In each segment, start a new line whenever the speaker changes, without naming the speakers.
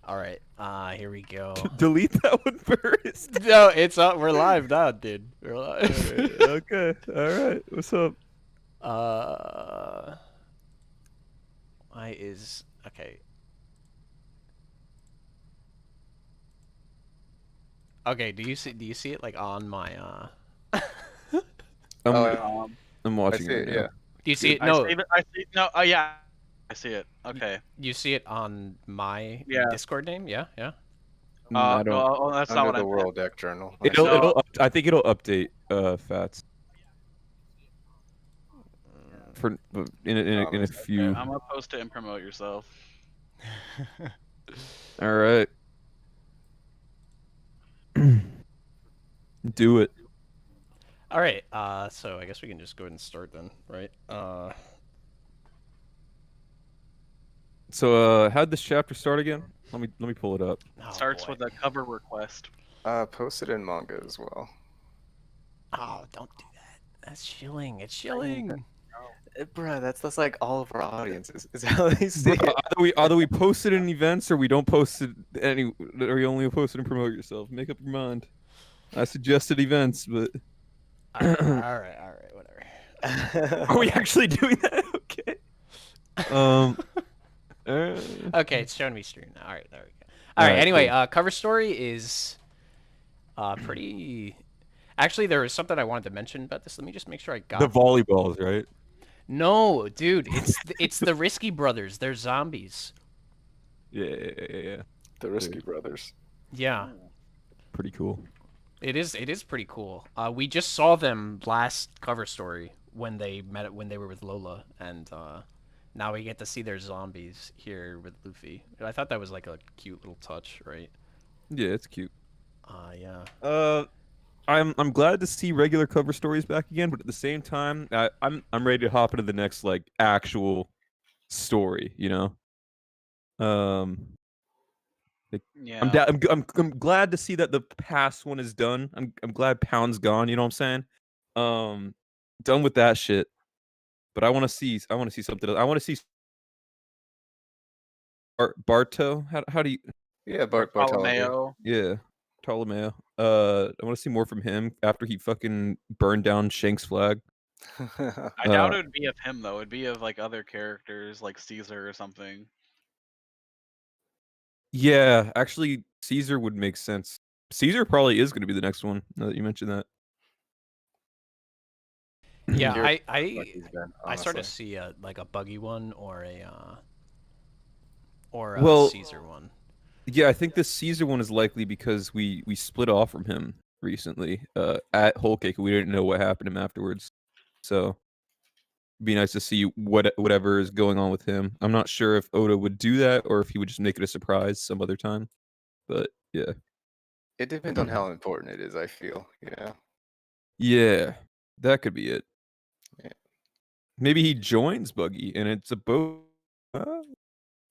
All right. Here we go.
Delete that one first.
No, it's up. We're live now, dude. We're live.
Okay. All right. What's up?
uh, why is okay? Okay. Do you see it like on my
I'm
Oh,
I'm
I
watching
see
right
it.
now.
Yeah.
Do you see it?
I
No.
see it. I see. No. Oh yeah. I see it. Okay.
You see it on my
Yeah.
Discord name? Yeah. Yeah.
I don't.
No. Oh, that's not
Under
what I
the
meant.
World Deck Journal.
No.
I think it'll update. Fats for in a few.
I'm gonna post it and promote yourself.
All right. Do it.
All right. So I guess we can just go ahead and start then, right?
So how'd this chapter start again? Let me pull it up.
Oh,
Starts
boy.
with a cover request.
Posted in manga as well.
Oh, don't do that. That's shilling. It's shilling.
Bruh, that's like all of our audiences. Is how they see
Bro,
it.
either we post it in events or we don't post it any, or you only post it and promote yourself. Make up your mind. I suggested events, but
All right, whatever.
are we actually doing that? Okay.
Okay, it's showing me stream now. All right, there we go. All right.
Alright,
Anyway,
cool.
cover story is pretty. Actually, there was something I wanted to mention about this. Let me just make sure I got.
The volleyballs, right?
No, dude, it's the Risky Brothers. They're zombies.
Yeah.
The Risky Brothers.
Yeah,
Pretty cool.
it is. It is pretty cool. We just saw them last cover story when they were with Lola, and now we get to see their zombies here with Luffy. I thought that was like a cute little touch, right?
Yeah, it's cute.
Yeah.
I'm glad to see regular cover stories back again, but at the same time, I'm ready to hop into the next like actual story. You know.
Yeah.
I'm glad to see that the past one is done. I'm glad Pound's gone. You know what I'm saying? Done with that shit. But I want to see something else. I want to see Barto. How do you?
Yeah, Bartolomeo.
Bartolomeo.
Yeah, Ptolemy. I want to see more from him after he fucking burned down Shank's flag.
I doubt it would be of him though. It'd be of like other characters, like Caesar or something.
Yeah, actually, Caesar would make sense. Caesar probably is going to be the next one. Now that you mention that.
Yeah,
Curious
I
what he's been,
I sort of
honestly.
see like a buggy one or a
Well,
Caesar one.
Yeah, I think this Caesar one is likely because we split off from him recently at Whole Cake. We didn't know what happened to him afterwards, so it'd be nice to see whatever is going on with him. I'm not sure if Oda would do that or if he would just make it a surprise some other time. But yeah,
It depends on how important it is, I feel.
yeah, that could be it.
Yeah.
Maybe he joins Buggy and it's a boat.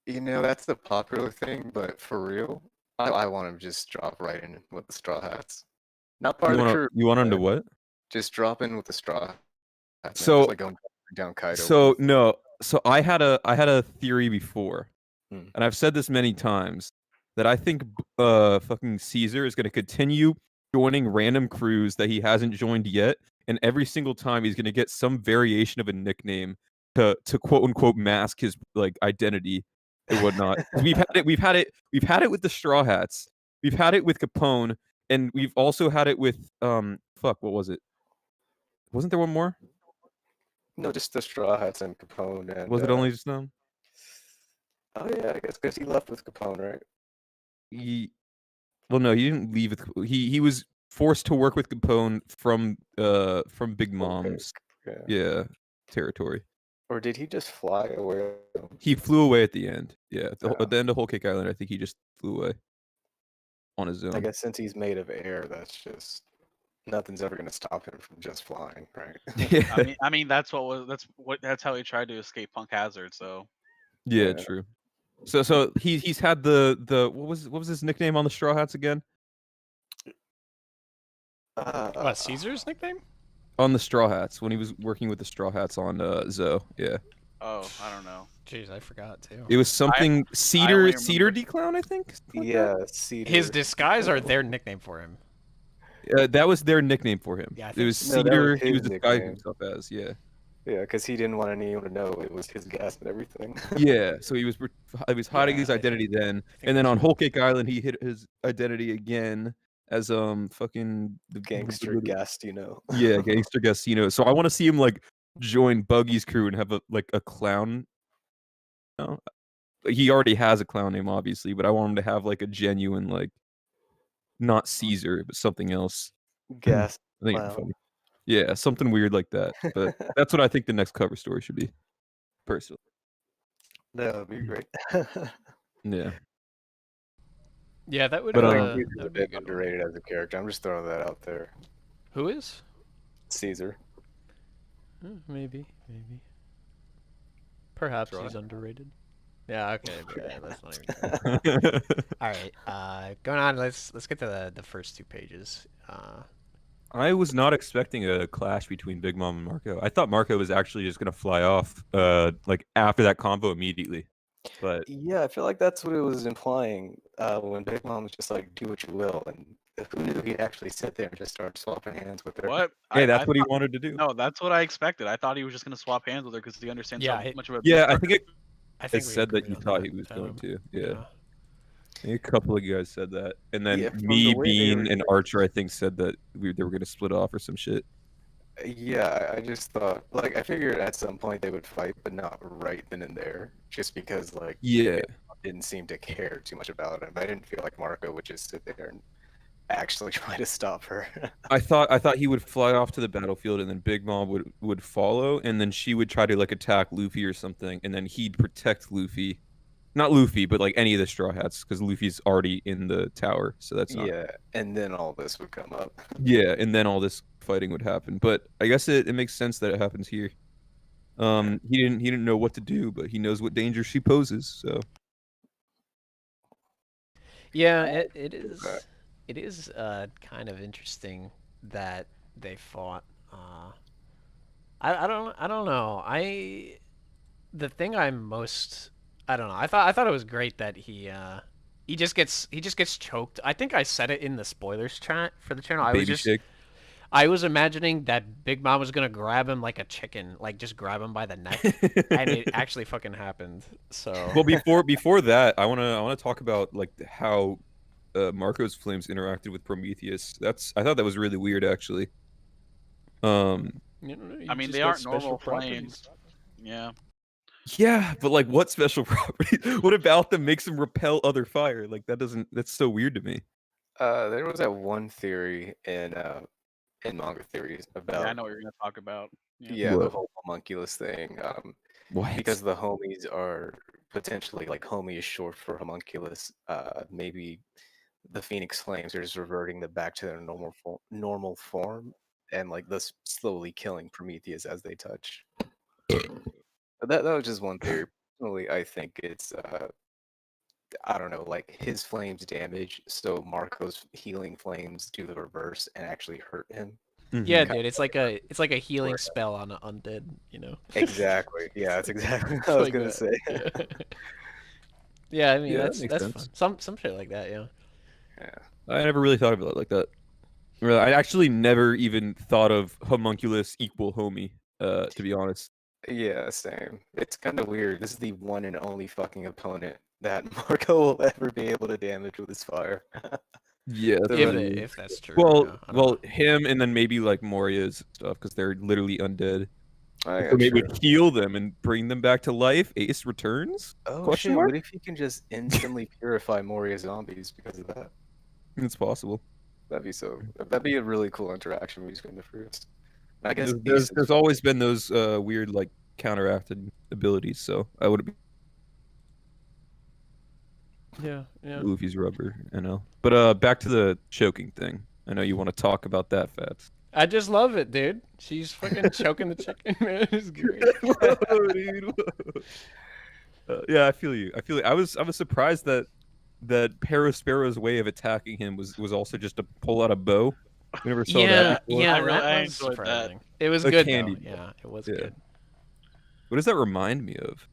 You know, that's the popular thing, but for real, I want him to just drop right in with the Straw Hats. Not part of the crew.
You want him to
but
what?
Just drop in with the Straw Hats.
So-
just like going down Kaido.
So no, so I had a theory before,
Hmm.
and I've said this many times that I think fucking Caesar is going to continue joining random crews that he hasn't joined yet, and every single time he's going to get some variation of a nickname to quote unquote mask his like identity and whatnot. We've had it with the Straw Hats, we've had it with Capone, and we've also had it with what was it? Wasn't there one more?
No, just the Straw Hats and Capone. And,
Was it only just them?
Oh yeah, I guess because he left with Capone, right?
Well, no, he didn't leave with. He was forced to work with Capone from Big Mom's
Yeah.
territory.
Or did he just fly away?
He flew away at the end. Yeah,
Oh.
at the end of Whole Cake Island, I think he just flew away on his own.
I guess since he's made of air, that's just nothing's ever gonna stop him from just flying, right?
Yeah,
I mean that's how he tried to escape Punk Hazard. So
yeah,
Yeah.
true. So he's had the what was his nickname on the Straw Hats again?
What, Caesar's nickname?
On the Straw Hats when he was working with the Straw Hats on Zoe. Yeah.
Oh, I don't know.
Jeez, I forgot too.
It was something
only
Cedar
remember-
D-Clown, I think. Something like
Yeah, Cedar.
His disguise or their nickname for him?
that? That was their nickname for him.
Yeah, I
It
think
was
so. No, that
Cedar.
was
He was
his
disguising
nickname.
himself as. Yeah.
Yeah, because he didn't want anyone to know it was his gas and everything.
Yeah. So he was hiding
Yeah,
his
I
identity then,
think
and then
that's
on
right.
Whole Cake Island he hid his identity again as fucking
Gangster Gastino.
Yeah, Gangster Gastino. So I want to see him like join Buggy's crew and have a clown. No, he already has a clown name, obviously, but I want him to have like a genuine like, not Caesar, but something else.
Gas
I think it'd be
Clown.
funny. Yeah, something weird like that. But that's what I think the next cover story should be, personally.
That would be great.
Yeah.
Yeah, that would.
But,
I think
um,
Caesar's
that
a
would be a
bit
good one.
underrated as a character. I'm just throwing that out there.
Who is?
Caesar.
Maybe. Perhaps
Try.
he's underrated. Yeah. Okay. Yeah, that's not even. All right. Going on. Let's get to the first 2 pages.
I was not expecting a clash between Big Mom and Marco. I thought Marco was actually just gonna fly off, like after that combo immediately. But
Yeah, I feel like that's what it was implying when Big Mom was just like, "Do what you will," and who knew he'd actually sit there and just start swapping hands with her?
What?
hey, that's
I
what he
thought-
wanted to do.
No, that's what I expected. I thought he was just gonna swap hands with her because he understands
Yeah,
so
it-
much of a.
Yeah, I think it
I think
it
we
said that
agreed
you
on
thought
that.
he was going to. Yeah.
Yeah.
I think a couple of you guys said that, and then
Yeah, from
me,
the way they
Bean,
were
and
doing-
Archer, I think, said that they were gonna split off or some shit.
Yeah, I just thought, like, I figured at some point they would fight, but not right then and there, just because, like,
Yeah,
didn't seem to care too much about him. I didn't feel like Marco would just sit there and actually try to stop her.
I thought he would fly off to the battlefield, and then Big Mom would follow, and then she would try to like attack Luffy or something, and then he'd protect Luffy. Not Luffy, but like any of the Straw Hats, because Luffy's already in the tower, so that's not.
Yeah, and then all this would come up.
Yeah, and then all this fighting would happen. But I guess it makes sense that it happens here. He didn't know what to do, but he knows what danger she poses. So
Yeah, it is.
Okay.
It is kind of interesting that they fought. I don't know. The thing I'm most I don't know. I thought it was great that he just gets choked. I think I said it in the spoilers chat for the channel.
baby shake.
I was imagining that Big Mom was gonna grab him like a chicken, like just grab him by the neck, and it actually fucking happened. So
Well, before that, I wanna talk about like how Marco's flames interacted with Prometheus. I thought that was really weird, actually.
you
I mean,
just
they
got
aren't
special
normal
properties.
flames. Yeah.
Yeah, but like, what special property? What about them makes them repel other fire? Like that's so weird to me.
There was that one theory in manga theories
Yeah,
about
I know what you're gonna talk about.
yeah, the
What?
whole homunculus thing.
What?
Because the homies are potentially like homie is short for homunculus. Maybe the Phoenix Flames are just reverting them back to their normal form, and like thus slowly killing Prometheus as they touch. But that was just one theory. Personally, I think it's I don't know, like his flames damage, so Marco's healing flames do the reverse and actually hurt him.
Yeah,
Mhm.
dude, it's like a healing spell on an undead, you know.
Exactly. Yeah, that's exactly what I
It's
was
like
gonna
that.
say.
Yeah, I mean
Yeah, that
that's
makes
that's
sense.
fun. Some shit like that, yeah.
Yeah.
I never really thought about it like that. Really, I actually never even thought of homunculus equal homie. To be honest.
Yeah, same. It's kind of weird. This is the one and only fucking opponent that Marco will ever be able to damage with his fire.
Yeah.
So,
If,
uh,
if that's true.
Well,
yeah, I don't know.
him and then maybe like Moria's stuff because they're literally undead.
Oh, yeah,
So maybe
true.
heal them and bring them back to life. Ace returns.
Oh
Question
shit,
mark?
what if he can just instantly purify Moria zombies because of that?
It's possible.
That'd be a really cool interaction between the fruits. I guess
There's always been those weird like counteracted abilities, so I would be
Yeah, yeah.
Luffy's rubber, I know. But back to the choking thing. I know you want to talk about that, Fats.
I just love it, dude. She's fucking choking the chicken, man. It's great.
Whoa, dude, whoa. Yeah, I feel you. I was surprised that Parasparrow's way of attacking him was also just to pull out a bow. We never saw
Yeah,
that before.
yeah,
I
that
I
was
enjoyed that.
surprising. It was
A
good
candy
though.
bow.
Yeah, it was
Yeah.
good.
What does that remind me of?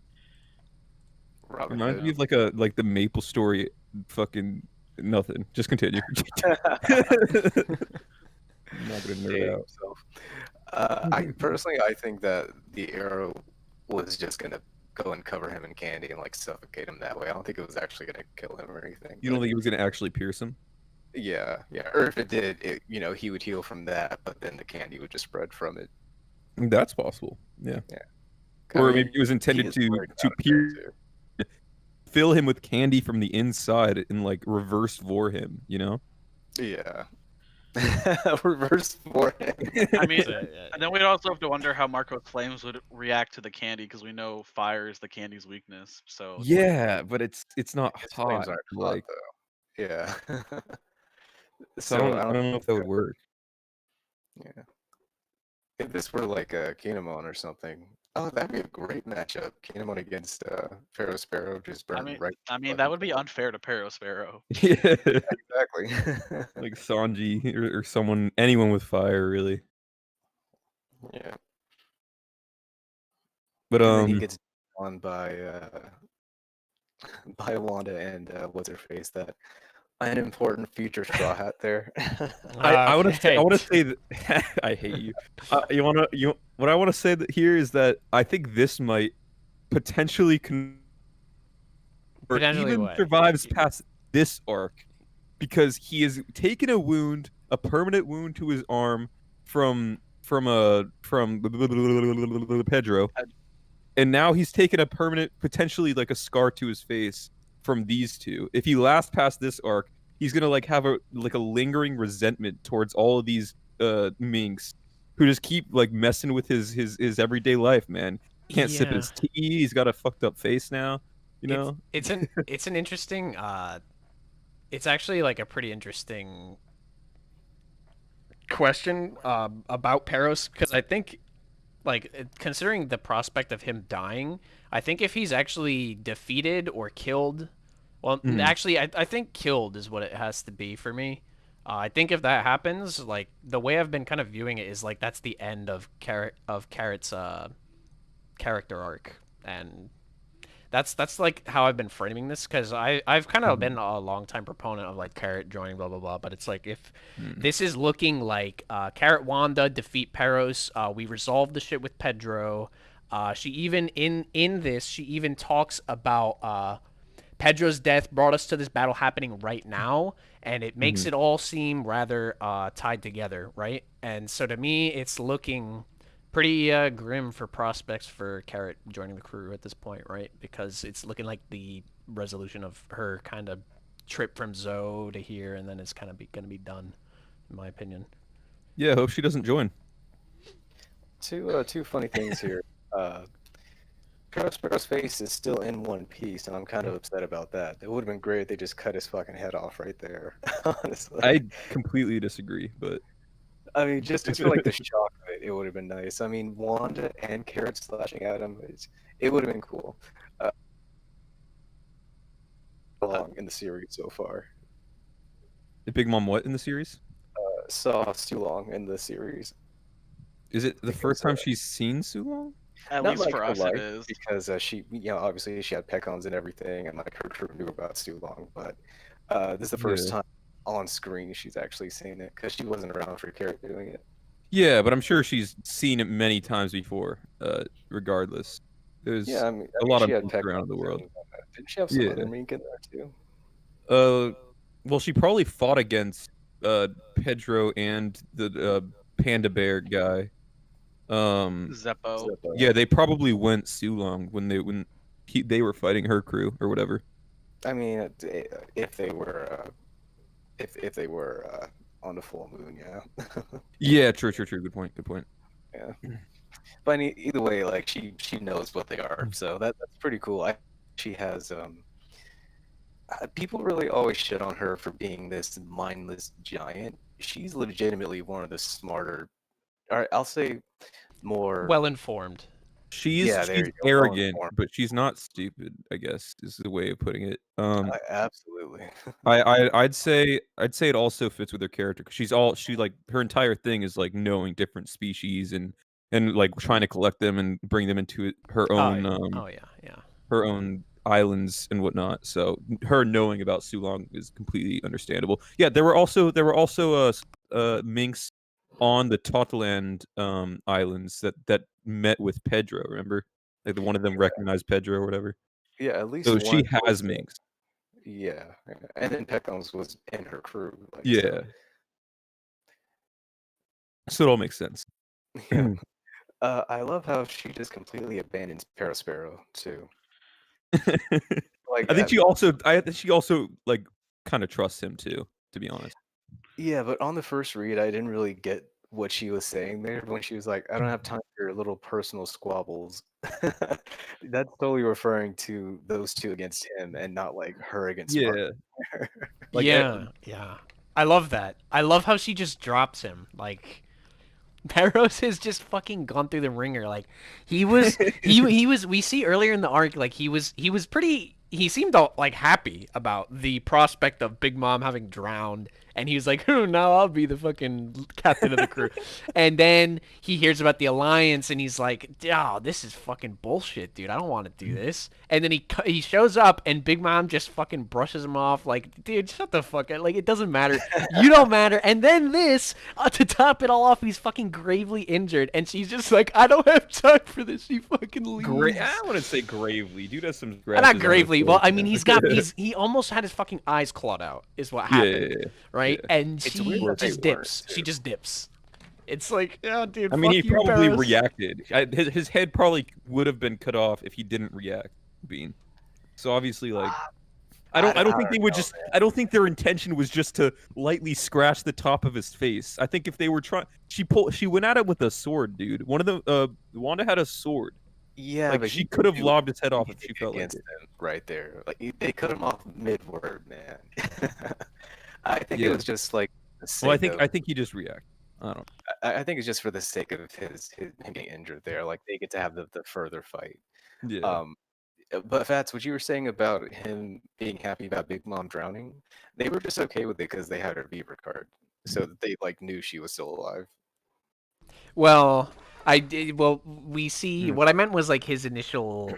Robin
Reminds me
Hood.
of like the Maple Story fucking nothing. Just continue. I'm not gonna nerd
Dating
out.
himself. I personally, I think that the arrow was just gonna go and cover him in candy and like suffocate him that way. I don't think it was actually gonna kill him or anything.
You don't
but
think it was gonna actually pierce him?
yeah, yeah. Or if it did, he would heal from that, but then the candy would just spread from it.
That's possible. Yeah.
I
Or
mean,
maybe it was
he
intended
is
to
worried
to
about it, though,
pierce,
too.
fill him with candy from the inside and like reverse vor him. You know?
Yeah. Reverse forehead.
I mean,
So,
and then we'd also have to wonder how Marco's flames would react to the candy because we know fire is the candy's weakness. So it's like,
Yeah, but it's not
His
hot.
flames aren't hot,
Like,
though. Yeah.
so
So
I don't know if that would work.
Yeah. If this were like a Kinemon or something, oh, that'd be a great matchup. Kinemon against Pharaoh Sparrow, just
I
burn
mean,
right.
that would be unfair to Sparrow.
Yeah.
Exactly.
Like Sanji or someone, anyone with fire, really.
Yeah.
But
And then he gets on by by Wanda and what's her face, that unimportant future Straw Hat there.
I want to say,
okay.
that I hate you. What I want to say that here is that I think this might potentially or
Potentially
even
what?
survives past this arc because he has taken a wound, a permanent wound to his arm from Pedro, and now he's taken a permanent, potentially like a scar to his face from these two. If he lasts past this arc, he's gonna like have a lingering resentment towards all of these minks who just keep like messing with his everyday life, man. Can't sip
Yeah.
his tea. He's got a fucked up face now. You know?
It's an interesting it's actually like a pretty interesting question about Peros because I think like considering the prospect of him dying, I think if he's actually defeated or killed, well, actually, I think killed is what it has to be for me. I think if that happens, like the way I've been kind of viewing it is like that's the end of Carrot's character arc, and that's like how I've been framing this because I've kind of been a long time proponent of like Carrot joining blah blah blah, but it's like if this is looking like Carrot Wanda defeat Peros, we resolve the shit with Pedro. She even in this she even talks about Pedro's death brought us to this battle happening right now, and it makes it all seem rather tied together, right? And so to me, it's looking pretty grim for prospects for Carrot joining the crew at this point, right? Because it's looking like the resolution of her kind of trip from Zoe to here, and then it's kind of going to be done, in my opinion.
Yeah, hope she doesn't join.
Two funny things here. Sparrow's face is still in one piece, and I'm kind of upset about that. It would have been great if they just cut his fucking head off right there. Honestly,
I completely disagree, but
I mean, just for like the shock of it, it would have been nice. I mean, Wanda and Carrot slashing at him, it would have been cool. Long in the series so far.
the Big Mom what in the series?
Saw Sulong in the series.
Is it the
Because,
first time she's seen Sulong?
At
Not
least
like
for
her
us,
life,
it is.
because she, obviously she had Pecons and everything, and like her crew knew about Sulong, but this is the first
Yeah.
time on screen she's actually seen it because she wasn't around for Carrot doing it.
Yeah, but I'm sure she's seen it many times before. Regardless, there's
Yeah, I mean,
a lot of
she had
minks around
Pecons
the world.
and, didn't she have some
Yeah.
other mink in there too?
Well, she probably fought against Pedro and the panda bear guy.
Zeppo.
Yeah, they probably went Sulong when they were fighting her crew or whatever.
I mean, if they were, if they were on the full moon, yeah.
Yeah, true. Good point.
Yeah. But either way, like she knows what they are, so that's pretty cool. She has people really always shit on her for being this mindless giant. She's legitimately one of the smarter, or I'll say more
Well informed.
She's
Yeah, there you go,
arrogant,
well-informed.
but she's not stupid, I guess is the way of putting it.
Absolutely.
I'd say it also fits with her character because she like her entire thing is like knowing different species and and like trying to collect them and bring them into her own
Oh yeah.
her own islands and whatnot. So her knowing about Sulong is completely understandable. Yeah, there were also minks on the Totland islands that met with Pedro. Remember, like one of them recognized Pedro or whatever.
Yeah, at least
So
one
she has
was,
minks.
yeah, and then Pekons was in her crew. Like,
Yeah. So it all makes sense.
Yeah. I love how she just completely abandons Parasparrow too. Like,
I think she also like kind of trusts him too, to be honest.
yeah, but on the first read, I didn't really get what she was saying there when she was like, "I don't have time for your little personal squabbles." That's totally referring to those two against him, and not like her against Mark.
Yeah. Like,
yeah. I love that. I love how she just drops him. Like, Barrows has just fucking gone through the ringer. Like, he was, he was. We see earlier in the arc, like he was pretty. He seemed like happy about the prospect of Big Mom having drowned, and he was like, "Oh, now I'll be the fucking captain of the crew." And then he hears about the alliance, and he's like, "Oh, this is fucking bullshit, dude. I don't want to do this." And then he shows up, and Big Mom just fucking brushes him off, like, "Dude, shut the fuck up. Like, it doesn't matter. You don't matter." And then this, to top it all off, he's fucking gravely injured, and she's just like, "I don't have time for this." She fucking leaves.
I wouldn't say gravely. Dude has some.
Not gravely. Well, I mean, he almost had his fucking eyes clawed out. Is what happened, right?
yeah.
And
It's
she
weird that they
just
weren't,
dips.
too.
She just dips. It's like, yeah, dude.
I mean, he
fuck you,
probably
Barrows.
reacted. His head probably would have been cut off if he didn't react. Bean. So obviously, like, I don't think they would just. I don't think their intention was just to lightly scratch the top of his face. I think if they were trying, she went at it with a sword, dude. One of them, Wanda had a sword.
Yeah,
Like,
but
she could have lobbed his head off if she
anything
felt like
against
it.
them right there. Like they cut him off mid-word, man. I think it
Yeah.
was just like the sake
Well,
of,
I think he just reacted. I don't.
I think it's just for the sake of him getting injured there. Like they get to have the further fight.
Yeah.
But Fats, what you were saying about him being happy about Big Mom drowning, they were just okay with it because they had her Beaver card, so that they like knew she was still alive.
Well, I did. Well, we see.
Hmm.
What I meant was like his initial,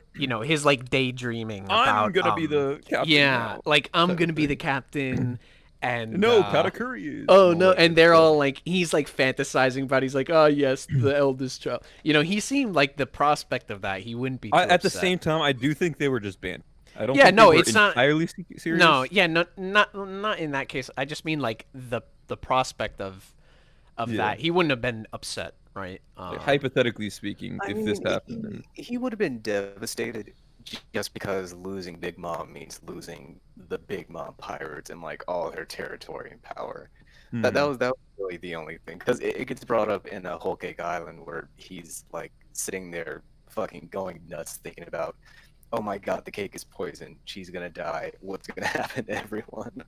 his like daydreaming about.
I'm gonna be the captain.
Yeah,
now.
like I'm
type
gonna
of
be the
thing.
captain, and
No,
uh,
Katakuri is.
Oh
and
no,
all that
and
good
they're
stuff.
all like, he's like fantasizing about. He's like, oh yes, the eldest child. He seemed like the prospect of that. He wouldn't be. Too
At the
upset.
same time, I do think they were just banned. I don't.
Yeah,
think
no,
they were
it's not-
entirely serious.
No, yeah, not in that case. I just mean like the prospect of
Yeah.
that. He wouldn't have been upset, right?
Like, hypothetically speaking,
I
if this
mean,
happened, then
he would have been devastated just because losing Big Mom means losing the Big Mom pirates and like all their territory and power. That was really the only thing, because it gets brought up in a Whole Cake Island where he's like sitting there fucking going nuts thinking about, oh my god, the cake is poisoned, she's gonna die, what's gonna happen to everyone.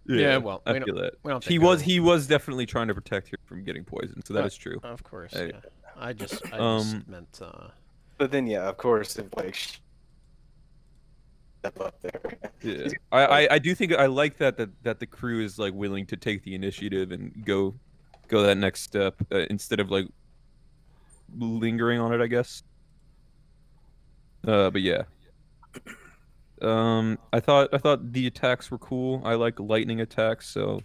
Yeah, well,
I
we don't-
feel that.
we don't
He
think
was definitely trying to protect her from getting poisoned, so that is true.
Of course.
Hey.
Yeah. I just meant.
But then yeah, of course, if like step up there.
Yeah, I do think I like that the crew is like willing to take the initiative and go that next step instead of like lingering on it, I guess. But yeah. I thought the attacks were cool. I like lightning attacks, so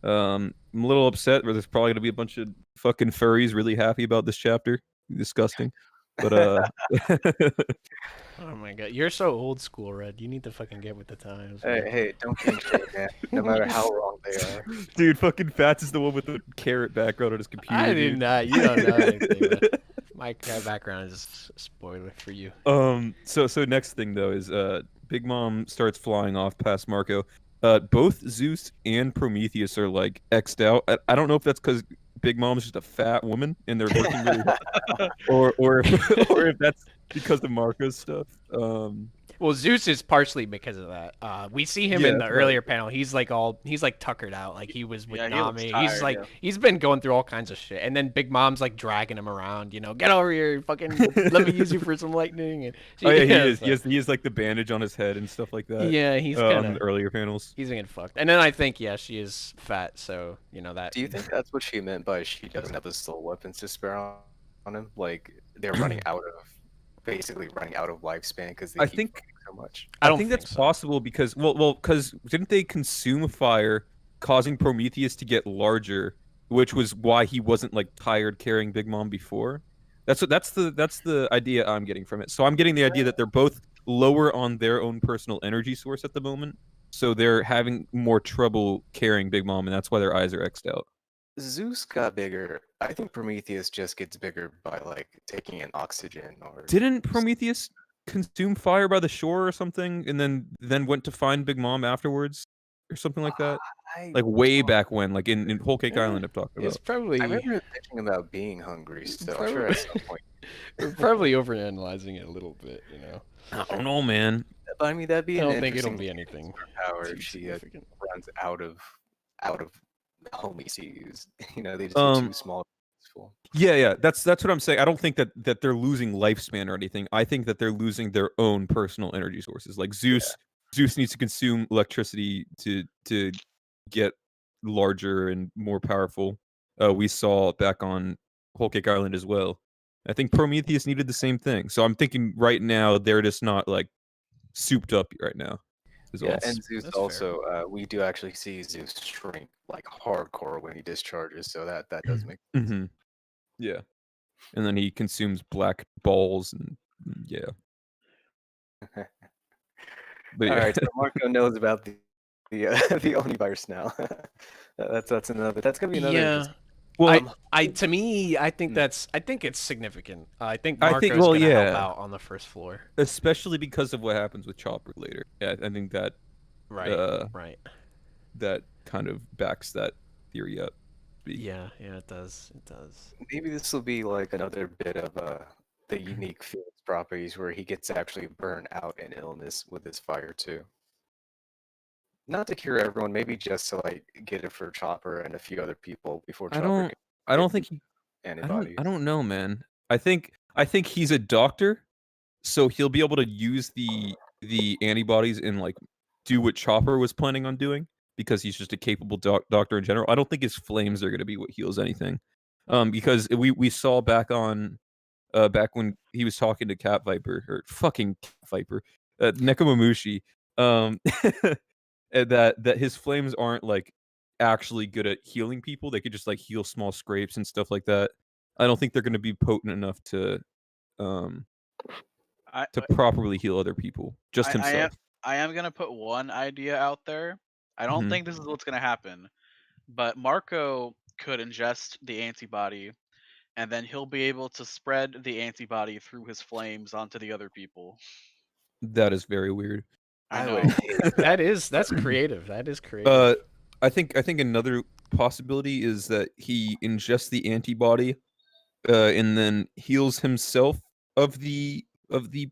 I'm a little upset where there's probably gonna be a bunch of fucking furries really happy about this chapter. Disgusting. But
Oh my god, you're so old school, Red. You need to fucking get with the times.
Hey, don't change shit, man. No matter how wrong they are.
dude, fucking Fats is the one with the carrot background on his computer.
I
dude.
did not. You don't know anything. But my background is a spoiler for you.
So next thing though is Big Mom starts flying off past Marco. Both Zeus and Prometheus are like X'd out. I don't know if that's because Big Mom's just a fat woman and they're looking really or if that's because of Marco's stuff.
Well, Well, Zeus is partially because of that. We see him
Yeah,
in the
right.
earlier panel. He's like tuckered out, like he was with
Yeah, he looks
Nami.
tired,
He's like
yeah.
he's been going through all kinds of shit. And then Big Mom's like dragging him around. Get over here, fucking let me use you for some lightning. And
Oh yeah, he is.
so-
He has like the bandage on his head and stuff like that.
Yeah, he's
on
kind
the
of
earlier panels.
he's getting fucked. And then I think she is fat, so that.
Do you think that's what she meant by she doesn't have the soul weapons to spare on him? Like they're basically running out of lifespan because they
I
keep
think-
fighting so much.
I don't
think that's
so.
possible because because didn't they consume fire, causing Prometheus to get larger, which was why he wasn't like tired carrying Big Mom before. That's the idea I'm getting from it. So I'm getting the idea that they're both lower on their own personal energy source at the moment, so they're having more trouble carrying Big Mom, and that's why their eyes are X'd out.
Zeus got bigger. I think Prometheus just gets bigger by like taking in oxygen or.
Didn't Prometheus consume fire by the shore or something, and then went to find Big Mom afterwards, or something like that? Like way back when, like in Whole Cake
Yeah,
Island, I'm talking
It's
about.
probably
I remember thinking about being hungry still. I'm sure at some point.
we're probably overanalyzing it a little bit.
I don't know, man.
But I mean, that'd be
I
an
don't think it'll
interesting
be anything
power
too
if she
significant.
runs out of homie CUs. They just get too small.
Yeah. That's what I'm saying. I don't think that they're losing lifespan or anything. I think that they're losing their own personal energy sources. Like Zeus needs to consume electricity to get larger and more powerful. We saw back on Whole Cake Island as well. I think Prometheus needed the same thing. So I'm thinking right now they're just not like souped up right now.
Yeah, and Zeus
That's
also, we do actually see Zeus shrink like hardcore when he discharges, so that does make sense.
Mm-hmm. Yeah, and then he consumes black balls and yeah. But
All
yeah.
right, so Marco knows about the the Omnivirus now. That's another. That's gonna be another.
Yeah.
Well,
I to me, I think
Hmm.
I think it's significant. I think
I
Marco's
think-
gonna help
yeah.
out on the first floor.
especially because of what happens with Chopper later. Yeah, I think that
Right. Right.
that kind of backs that theory up.
Yeah. Yeah. It does. It does.
Maybe this will be like another bit of the unique Felix properties where he gets actually burned out in illness with his fire too. Not to cure everyone, maybe just to like get it for Chopper and a few other people before
I
Chopper
don't.
can
I don't think he.
antibodies.
I don't know, man. I think he's a doctor, so he'll be able to use the antibodies and like do what Chopper was planning on doing because he's just a capable doctor in general. I don't think his flames are going to be what heals anything. Because we saw back when he was talking to Cat Viper or fucking Cat Viper, Nekomamushi, that his flames aren't like actually good at healing people. They could just like heal small scrapes and stuff like that. I don't think they're going to be potent enough to properly heal other people. Just himself.
I am gonna put one idea out there. I don't
Mhm.
think this is what's gonna happen, but Marco could ingest the antibody, and then he'll be able to spread the antibody through his flames onto the other people.
That is very weird.
I
I
know.
would
That's creative. That is creative.
I think another possibility is that he ingests the antibody, and then heals himself of the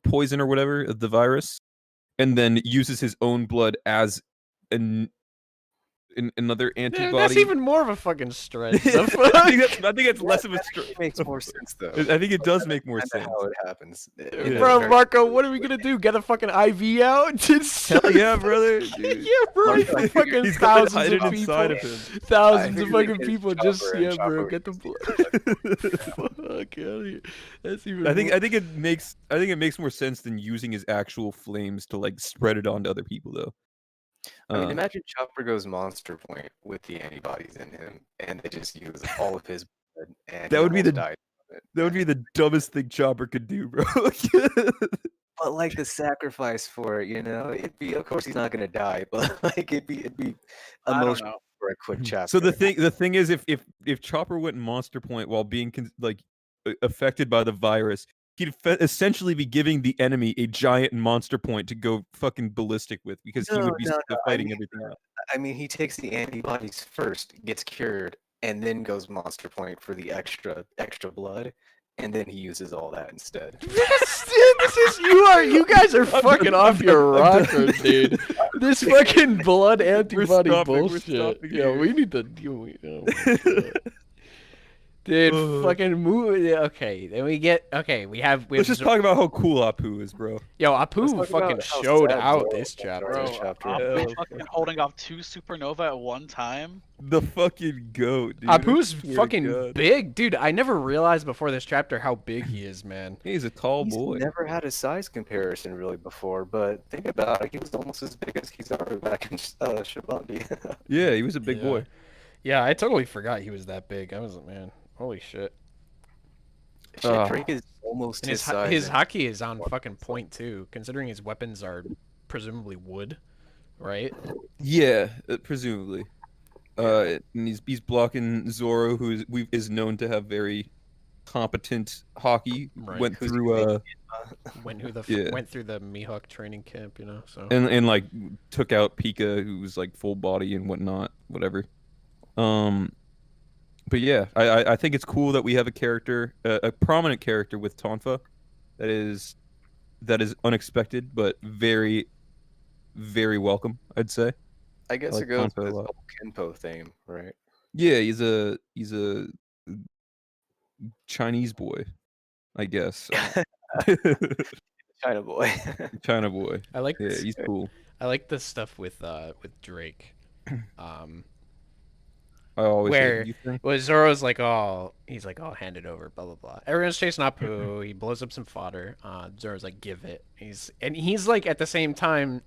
poison or whatever, of the virus, and then uses his own blood as another antibody.
That's even more of a fucking stretch.
I think it's less of a
That
stretch.
actually makes more sense though.
I think it does make more
Kinda
sense.
how it happens.
Bro, Marco, what are we gonna do? Get a fucking IV out?
Hell yeah, brother. Dude.
Yeah, bro.
Marco,
Fucking
He's got it
thousands
hidden
of
inside
people.
of him.
Thousands of
figured
fucking
it was
people just
Chopper, and
bro.
Chopper
Get the
would
blood. Fuck out here. That's even.
I think it makes more sense than using his actual flames to like spread it onto other people though.
I mean, imagine Chopper goes Monster Point with the antibodies in him, and they just use all of his blood, and
That
he
would be
almost
the-
died from it.
That would be the dumbest thing Chopper could do, bro.
But like the sacrifice for it, it'd be. Of course, he's not gonna die, but like it'd be
I don't
emotional
know.
for a quick chapter.
So the thing is, if Chopper went Monster Point while being affected by the virus, he'd essentially be giving the enemy a giant Monster Point to go fucking ballistic with because he would be
No,
fighting
I mean,
everything else.
I mean, he takes the antibodies first, gets cured, and then goes Monster Point for the extra blood, and then he uses all that instead.
You guys are fucking off your rocker, dude. This fucking blood antibody
stopping, we're
bullshit.
stopping
Yeah,
here.
we need to deal. Oh my God. Dude, fucking move. Okay, then we get. Okay, we have.
Let's just talk about how cool Apu is, bro.
Yo,
Let's
Apu
talk
fucking
about how
showed
sad
out
Zoro
this
was
chapter.
during
Bro,
this chapter.
Apu
Yeah.
fucking holding off 2 supernova at one time.
The fucking goat, dude. I
Apu's
swear to
fucking
God.
big, dude. I never realized before this chapter how big he is, man.
He's a tall
He's
boy.
never had a size comparison really before, but think about it, he was almost as big as Kizaru back in Shibundi.
Yeah, he was a big
Yeah.
boy.
Yeah, I totally forgot he was that big. I was man, holy shit.
Shit, Drake is almost
And
his
his
size.
his
in-
hockey is on fucking point too, considering his weapons are presumably wood, right?
Yeah, presumably. And he's blocking Zoro, who is known to have very competent hockey.
Right.
Went
Who's
through
Went
Yeah.
went through the Mihawk training camp, you know. So
and like took out Pika, who was like full body and whatnot, whatever. But yeah, I think it's cool that we have a character, a prominent character with Tonfa, that is unexpected but very, very welcome. I'd say.
I guess
like
it goes
Tonfa a
with his
lot.
whole Kenpo theme, right?
Yeah, he's a Chinese boy, I guess.
China boy.
China boy.
I like
Yeah,
this.
he's cool.
I like the stuff with Drake.
I always
Where-
hated you think?
Well, Zoro's like, oh, he's like, oh, hand it over, blah blah blah. Everyone's chasing Apu. He blows up some fodder. Zoro's like, give it. He's like, at the same time,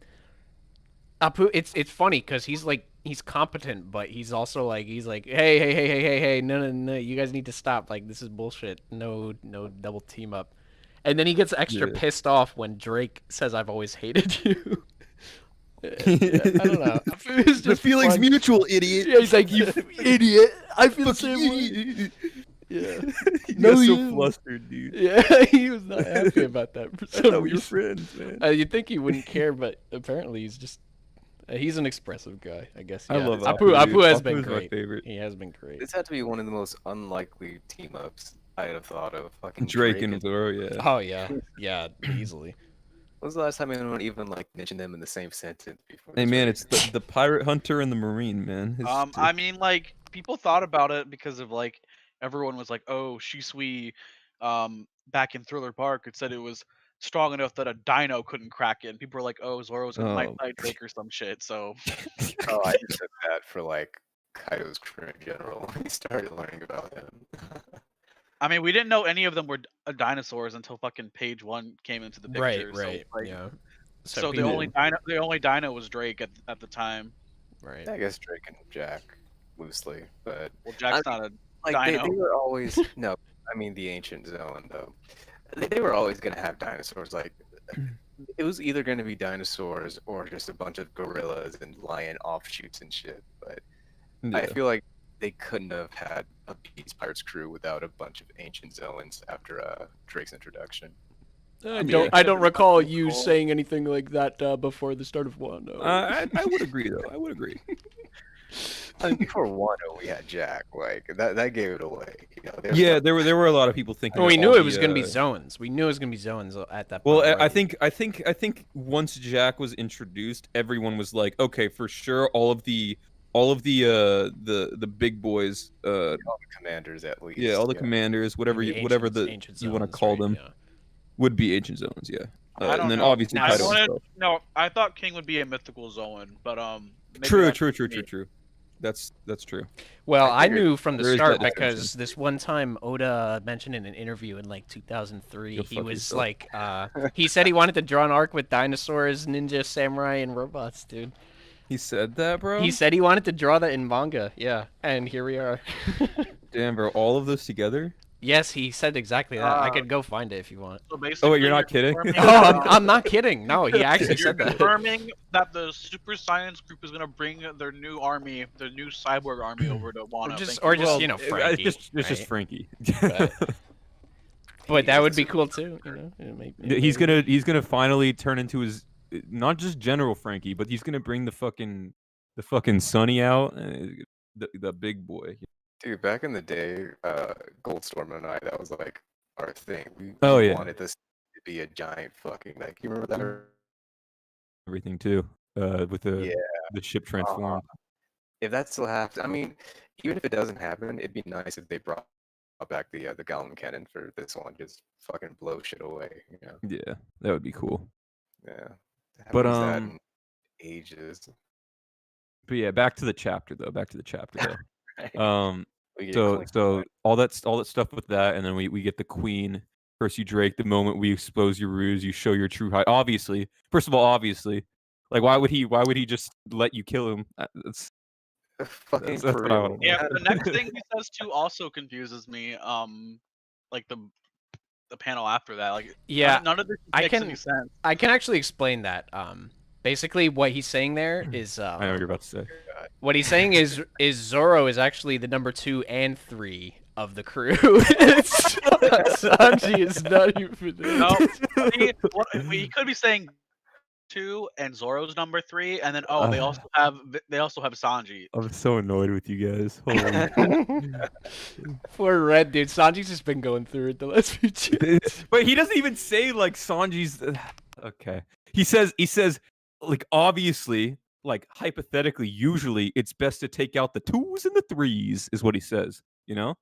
Apu. It's funny because he's competent, but he's also like, hey, no, you guys need to stop. Like, this is bullshit. No double team up. And then he gets extra
Yeah.
pissed off when Drake says, "I've always hated you." I don't know. Apu is
The
just
feeling's
fun.
mutual, idiot.
Yeah, he's like, you idiot. I feel the
Fuck
same
you.
way. Yeah.
He
No,
got so
you.
flustered, dude.
Yeah, he was not happy about that for
I
some
thought we were
reason.
friends, man.
You'd think he wouldn't care, but apparently he's just he's an expressive guy, I guess.
I
Yeah.
love
Apu.
dude.
Apu has
Apu
been
is my
great.
favorite.
He has been great.
This had to be one of the most unlikely team ups I'd have thought of. Fucking
Drake and Zoro, yeah.
Oh yeah, yeah, easily.
When was the last time anyone even like mentioned them in the same sentence before?
Hey
this
man,
race?
it's the pirate hunter and the marine, man.
I mean, like, people thought about it because of like everyone was like, "Oh, Shisui, back in Thriller Bark, it said it was strong enough that a dino couldn't crack it." And people were like, "Oh, Zoro's gonna might
Oh.
fight Drake or some shit." So
Oh, I just said that for like Kaido's crew in general. We started learning about him.
I mean, we didn't know any of them were dinosaurs until fucking page 1 came into the picture.
Right,
So, like,
yeah.
So the
people-
only dino was Drake at the time.
right.
I guess Drake and Jack, loosely, but
Well, Jack's not a
like they
Dino.
were always no. I mean the ancient zone though. They were always gonna have dinosaurs. Like it was either gonna be dinosaurs or just a bunch of gorillas and lion offshoots and shit. But I
Yeah.
feel like they couldn't have had a Peace Pirates crew without a bunch of ancient Zoans after Drake's introduction.
I don't recall you saying anything like that before the start of Wano.
I would agree though. I would agree.
I mean, before Wano, we had Jack. Like that gave it away. You know,
Yeah, there were a lot of people thinking.
Well, we
that
knew
all
it was
the,
going to be zones. We knew it was going to be zones at that
Well,
point.
I think once Jack was introduced, everyone was like, okay, for sure, all of the big boys,
all the commanders at least.
yeah, all the commanders, whatever you want to call them, would be ancient zones, yeah.
I don't
and then
know.
obviously
Now,
Kaido
I
himself.
No, I thought King would be a mythical Zoan, but maybe
True.
that's just me.
That's true.
Well, I
figured
knew from the
there is
start
that
because
distinction.
this one time Oda mentioned in an interview in like 2003,
Go
he
fuck
was
yourself.
like, he said he wanted to draw an arc with dinosaurs, ninja, samurai, and robots, dude.
He said that, bro.
He said he wanted to draw that in manga, yeah, and here we are.
Damn, bro, all of those together.
Yes, he said exactly that. I
Uh,
could go find it if you want.
So basically,
Oh, wait, you're not kidding?
confirming
Oh,
that,
I'm not kidding. No, he actually
You're
said that.
confirming that the Super Science Group is gonna bring their new army, their new cyborg army, over to Wano.
Or just you know,
it's
Frankie.
just
right?
Frankie.
But that would be cool too. You know,
He's gonna finally turn into his not just General Frankie, but he's gonna bring the fucking Sonny out, the big boy.
Dude, back in the day, Goldstorm and I, that was like our thing. We
Oh, yeah.
wanted this be a giant fucking mech. You remember that?
Everything too. With
Yeah.
the ship transformed.
If that still happens, I mean, even if it doesn't happen, it'd be nice if they brought back the Gallon Cannon for this one. Just fucking blow shit away. You know?
Yeah, that would be cool.
Yeah. I
But,
haven't used that in ages.
But yeah, back to the chapter though.
Right? We get
So
Queen
all that stuff with that, and then we get the Queen. Percy Drake. The moment we expose your ruse, you show your true height. Obviously, first of all, obviously, like why would he just let you kill him? That's
fucking
that's
for
what I
real.
want to know.
Yeah, the next thing he says too also confuses me. Like the panel after that, like
Yeah,
none of this
I
makes any
can-
sense.
I can actually explain that. Basically, what he's saying there is
I know what you're about to say.
what he's saying is Zoro is actually the number 2 and 3 of the crew. Sanji is not even.
No, he could be saying 2 and Zoro's number 3, and then they also have Sanji.
I'm so annoyed with you guys. Holy
Poor Red dude. Sanji's just been going through it the last few chapters.
But he doesn't even say like Sanji's. Okay, he says like obviously, like hypothetically, usually it's best to take out the 2s and the 3s, is what he says. You know,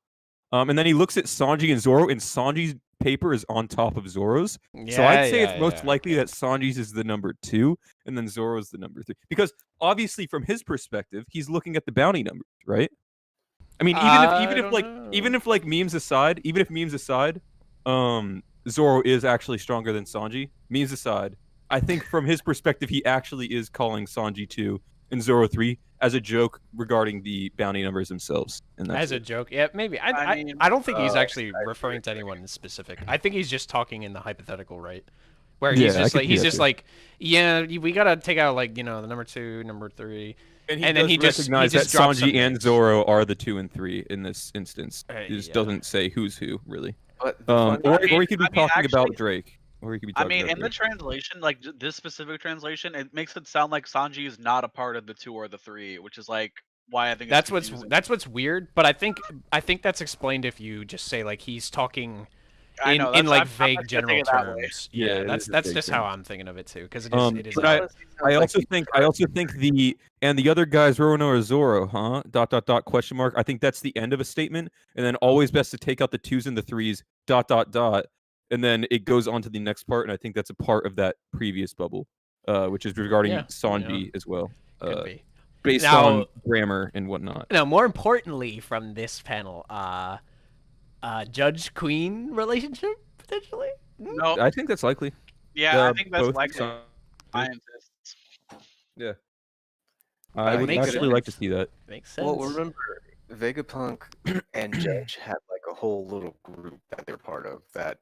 and then he looks at Sanji and Zoro, and Sanji's paper is on top of Zoro's. So I'd say it's most likely that Sanji's is the number 2, and then Zoro's the number 3, because obviously from his perspective, he's looking at the bounty numbers, right? I mean, even if memes aside, Zoro is actually stronger than Sanji. Memes aside, I think from his perspective, he actually is calling Sanji 2 and Zoro 3 as a joke regarding the bounty numbers themselves. And that's
As a joke, yeah, maybe. I don't think he's actually referring to anyone in specific. I think he's just talking in the hypothetical, right? Where he's just like, yeah, we gotta take out like the number 2, number 3.
And then he just recognizes that Sanji and Zoro are the 2 and 3 in this instance. He just doesn't say who's who, really.
But
or he could be talking about Drake. Or he could be talking about
in the translation, like this specific translation, it makes it sound like Sanji is not a part of the 2 or the 3, which is like why I think
that's what's weird. But I think that's explained if you just say like he's talking in like vague general terms. Yeah, that's just how I'm thinking of it too, because it is.
But I also think the other guys Roronoa or Zoro, huh? ... question mark. I think that's the end of a statement, and then always best to take out the 2s and the 3s ... and then it goes on to the next part, and I think that's a part of that previous bubble, which is regarding Sanji as well.
Could be.
Based on grammar and whatnot.
Now, more importantly, from this panel, Judge Queen relationship potentially.
No,
I think that's likely.
Yeah, I think that's likely. Scientists.
Yeah, I would actually like to see that.
Makes sense.
Well, remember, Vegapunk and Judge had like a whole little group that they're part of that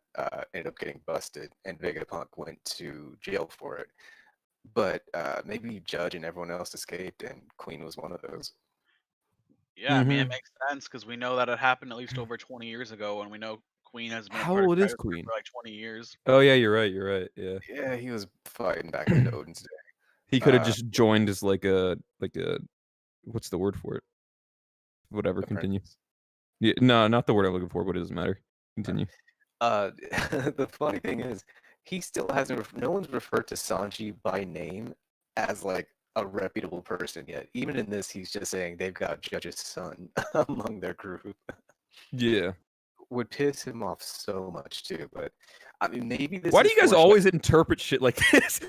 ended up getting busted, and Vegapunk went to jail for it. But maybe Judge and everyone else escaped, and Queen was one of those.
Yeah, I mean, it makes sense because we know that it happened at least over 20 years ago, and we know Queen has been
How old is Queen
for like 20 years.
Oh yeah, you're right. Yeah.
Yeah, he was fighting back in Odin's day.
He could have just joined as like a what's the word for it? Whatever. Continue. Yeah, no, not the word I'm looking for, but it doesn't matter. Continue.
The funny thing is, he still hasn't. No one's referred to Sanji by name as like a reputable person yet. Even in this, he's just saying they've got Judge's son among their group.
Yeah.
Would piss him off so much too, but I mean, maybe this.
Why do you guys always interpret shit like this?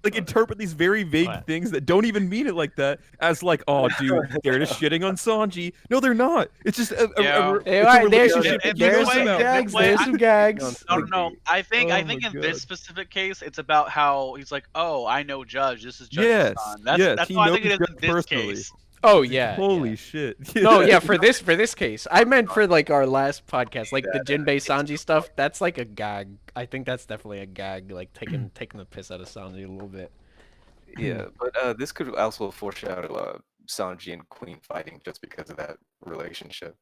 Like interpret these very vague things that don't even mean it like that as like, oh, dude, they're just shitting on Sanji. No, they're not. It's just a relationship.
There's some gags. There's some gags.
No. I think in this specific case, it's about how he's like, oh, I know Judge. This is Judge's son. That's why I think it is in this case.
Oh yeah.
Holy shit.
No, yeah, for this case. I meant for like our last podcast, like the Jinbei Sanji stuff, that's like a gag. I think that's definitely a gag, like taking the piss out of Sanji a little bit.
Yeah, but this could also foreshadow Sanji and Queen fighting just because of that relationship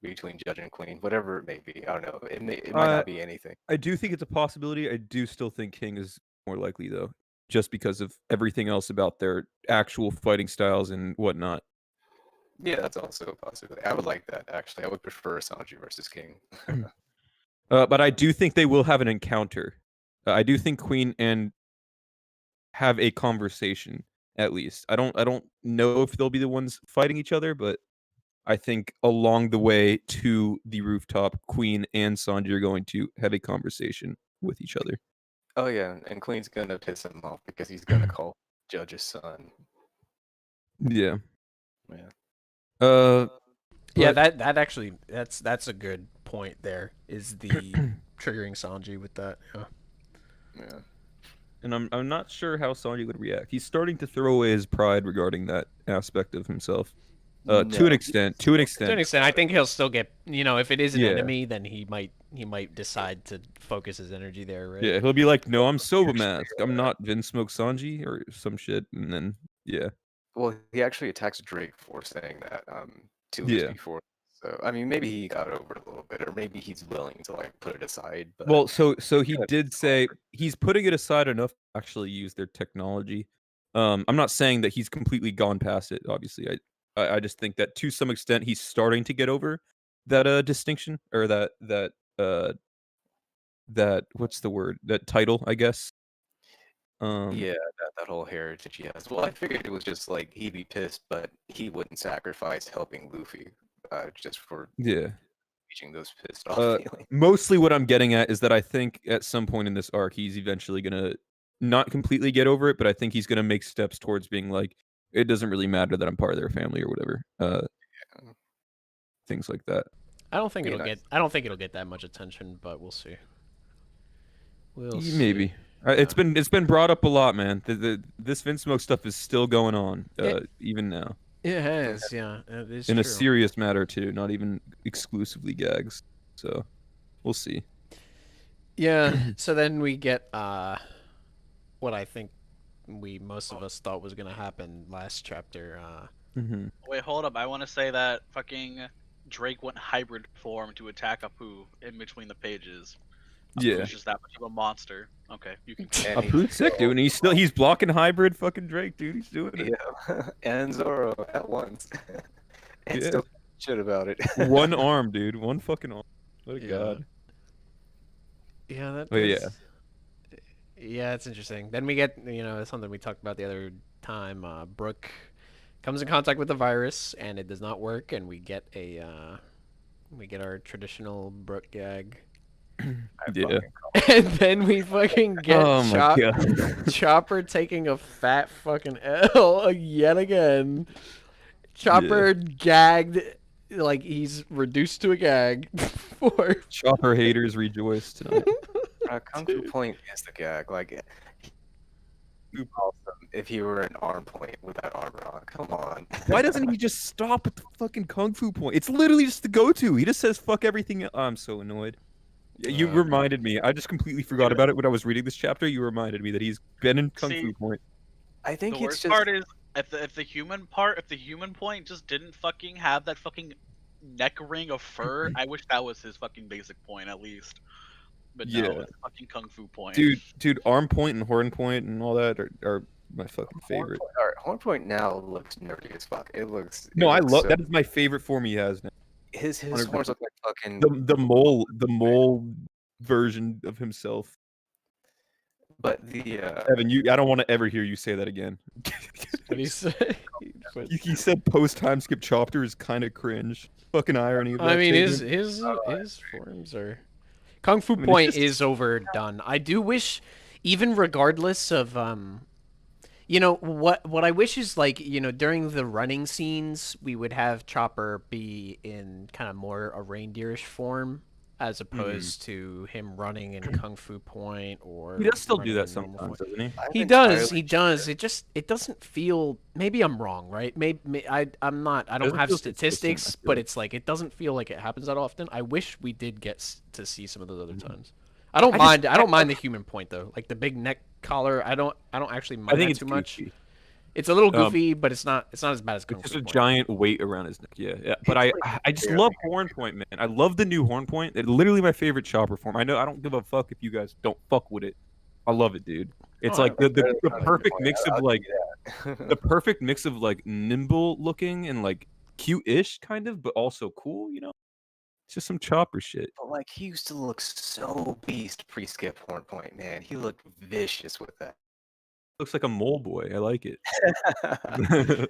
between Judge and Queen, whatever it may be. I don't know. It might not be anything.
I do think it's a possibility. I do still think King is more likely though, just because of everything else about their actual fighting styles and whatnot.
Yeah, that's also a possibility. I would like that, actually. I would prefer Sanji versus King.
But I do think they will have an encounter. I do think Queen and have a conversation at least. I don't know if they'll be the ones fighting each other, but I think along the way to the rooftop, Queen and Sanji are going to have a conversation with each other.
Oh yeah, and Queen's gonna piss him off because he's gonna call Judge's son.
Yeah.
Yeah.
Yeah,
But-
that actually that's a good point. There is the triggering Sanji with that. Yeah.
Yeah.
And I'm not sure how Sanji would react. He's starting to throw away his pride regarding that aspect of himself. To an
No.
extent. To an
To
extent.
an extent, I think he'll still get. If it is an
Yeah.
enemy, then he might decide to focus his energy there, right?
Yeah, he'll be like, "No, I'm Soba Mask. I'm not Vin Smoke Sanji or some shit." And then yeah.
Well, he actually attacks Drake for saying that 2 weeks
Yeah.
before. So I mean, maybe he got over it a little bit, or maybe he's willing to like put it aside. But
Well, so he
Yeah,
did say he's putting it aside enough to actually use their technology. I'm not saying that he's completely gone past it. Obviously, I just think that to some extent he's starting to get over that distinction or that what's the word, that title, I guess.
yeah, that whole heritage he has. Well, I figured it was just like he'd be pissed, but he wouldn't sacrifice helping Luffy just for
Yeah.
reaching those pissed off feelings.
Mostly what I'm getting at is that I think at some point in this arc he's eventually gonna not completely get over it, but I think he's gonna make steps towards being like, it doesn't really matter that I'm part of their family or whatever. Things like that.
I don't think
Be
it'll
nice.
get. I don't think it'll get that much attention, but we'll see. We'll see.
Maybe. It's been brought up a lot, man. This Vince Smoke stuff is still going on, even now.
It has, yeah. It is
In a
true.
serious matter too, not even exclusively gags. So we'll see.
Yeah. So then we get what I think most of us thought was gonna happen last chapter.
Mm-hmm.
Wait, hold up. I want to say that fucking Drake went hybrid form to attack Apu in between the pages.
Yeah.
Apu's just that much of a monster. Okay, you can.
And he-
Apu's sick, dude, and he's blocking hybrid fucking Drake, dude. He's doing it.
Yeah, and Zoro at once, and
Yeah.
still shit about it.
One arm, dude. One fucking arm. What a
Yeah.
god.
Yeah, that.
Oh, yeah.
is- Yeah, it's interesting. Then we get, something we talked about the other time. Brooke comes in contact with the virus, and it does not work, and we get our traditional Brooke gag,
Yeah.
and then we fucking get
Oh my god.
Chopper taking a fat fucking L yet again. Chopper gagged, like he's reduced to a gag for.
Chopper haters rejoice tonight.
Kung Fu Point is the gag. Like, he'd be awesome if he were an arm point with that armor on. Come on.
Why doesn't he just stop at the fucking Kung Fu Point? It's literally just the go-to. He just says fuck everything. I'm so annoyed. You reminded me. I just completely forgot about it when I was reading this chapter. You reminded me that he's been in Kung
See,
Fu Point.
I think
The
it's
worst
just
part is if the human point just didn't fucking have that fucking neck ring of fur. I wish that was his fucking basic point at least. But no,
Yeah.
it's fucking Kung Fu Point.
Dude, Arm Point and Horn Point and all that are my fucking favorite.
Horn Point now looks nerdy as fuck. It looks.
No,
it
I
looks
love
so-
that is my favorite form he has now.
his
100%.
horns look like fucking.
The mole version of himself.
But the
Evan, I don't want to ever hear you say that again.
What do you say?
He said post time skip Chopper is kind of cringe. Fucking irony. Of
I
that
mean,
statement.
his forms are. Kung Fu
mean, it's
Point
just-
is overdone. I do wish, even regardless of what I wish is like during the running scenes we would have Chopper be in kind of more a reindeerish form as opposed to him running in Kung Fu Point or.
He does still
running
do that
in normal
sometimes,
form.
doesn't he?
I'm
He does.
entirely
He does. It doesn't feel. Maybe I'm wrong, right? Maybe I'm not. I don't
Doesn't
have
feel consistent,
statistics,
I feel
but
like.
it's like it doesn't feel like it happens that often. I wish we did get to see some of those other times. I don't
I
mind. I don't mind the human point though. Like the big neck collar. I don't actually mind
I think
that
it's
too much.
goofy.
It's a little goofy, but it's not as bad as Kung
It's
Fu
just a
Point.
giant weight around his neck. Yeah. But I just
barely
love Horn Point, man. I love the new Horn Point. It's literally my favorite Chopper form. I know I don't give a fuck if you guys don't fuck with it. I love it, dude. It's
Oh,
like the
Better than
perfect
Point.
mix
I'll
of
give
like
you that.
the perfect mix of like nimble looking and like cute-ish kind of, but also cool. It's just some chopper shit.
But like he used to look so beast pre-skip Horn Point, man. He looked vicious with that.
Looks like a mole boy. I like it.
But, like,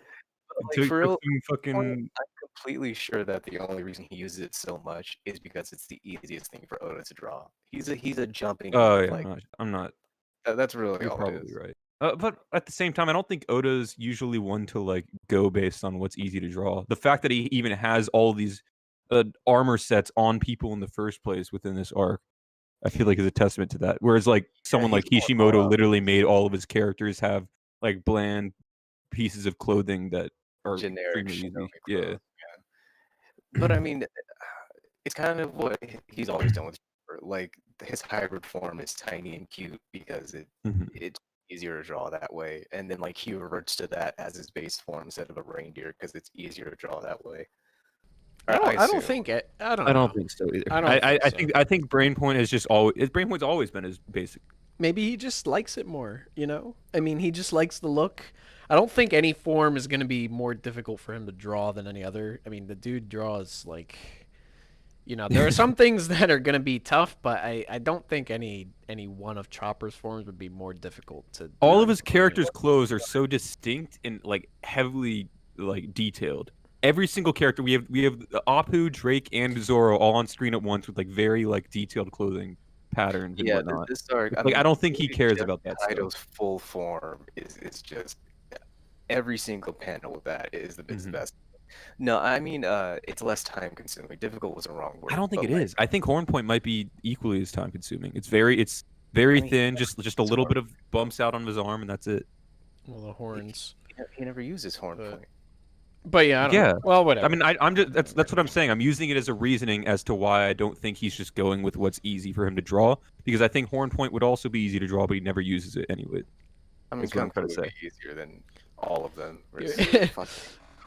Took
for real,
some
Point,
fucking.
I'm completely sure that the only reason he uses it so much is because it's the easiest thing for Oda to draw. He's a jumping
Oh
move,
yeah,
like
I'm not.
that's really
You're
all it
probably
is.
right. But at the same time, I don't think Oda's usually one to like go based on what's easy to draw. The fact that he even has all these armor sets on people in the first place within this arc, I feel like is a testament to that. Whereas like someone like
he's going all
Kishimoto
out.
literally made all of his characters have like bland pieces of clothing that are
Generic
extremely easy.
shinobi
Yeah.
clothes, But I mean, it's kind of what he's always done with Chopper. Like his hybrid form is tiny and cute because
Mhm.
it's easier to draw that way, and then like he reverts to that as his base form instead of a reindeer because it's easier to draw that way.
I don't
assume.
think it. I don't
I
know.
don't think so either.
I don't think so.
I think Brainpoint has just always Brainpoint's always been his basic.
Maybe he just likes it more, you know? I mean, he just likes the look. I don't think any form is going to be more difficult for him to draw than any other. I mean, the dude draws like, you know, there are some things that are going to be tough, but I don't think any one of Chopper's forms would be more difficult to.
All of his characters' clothes are so distinct and like heavily like detailed. Every single character we have Apu, Drake, and Zoro all on screen at once with like very like detailed clothing patterns and
Yeah,
whatnot.
this arc.
Like I don't think he
even
cares
just
about that stuff.
Kaido's full form is just every single panel with that is the
Mhm.
best. No, I mean it's less time consuming. Difficult was a wrong word.
I don't think
but,
it
like,
is. I think Hornpoint might be equally as time consuming. It's very very
mean,
thin, just a
it's
little
hard.
bit of bumps out on his arm and that's it.
Well, the horns.
He never uses Horn
But-
Point.
But yeah, I don't
Yeah.
know. Well, whatever.
I mean, I'm just that's what I'm saying. I'm using it as a reasoning as to why I don't think he's just going with what's easy for him to draw because I think Hornpoint would also be easy to draw, but he never uses it anyway.
I mean,
That's what I'm
Kung
trying
Fu
to
would be easier than all of them.
Yeah.
It's fucking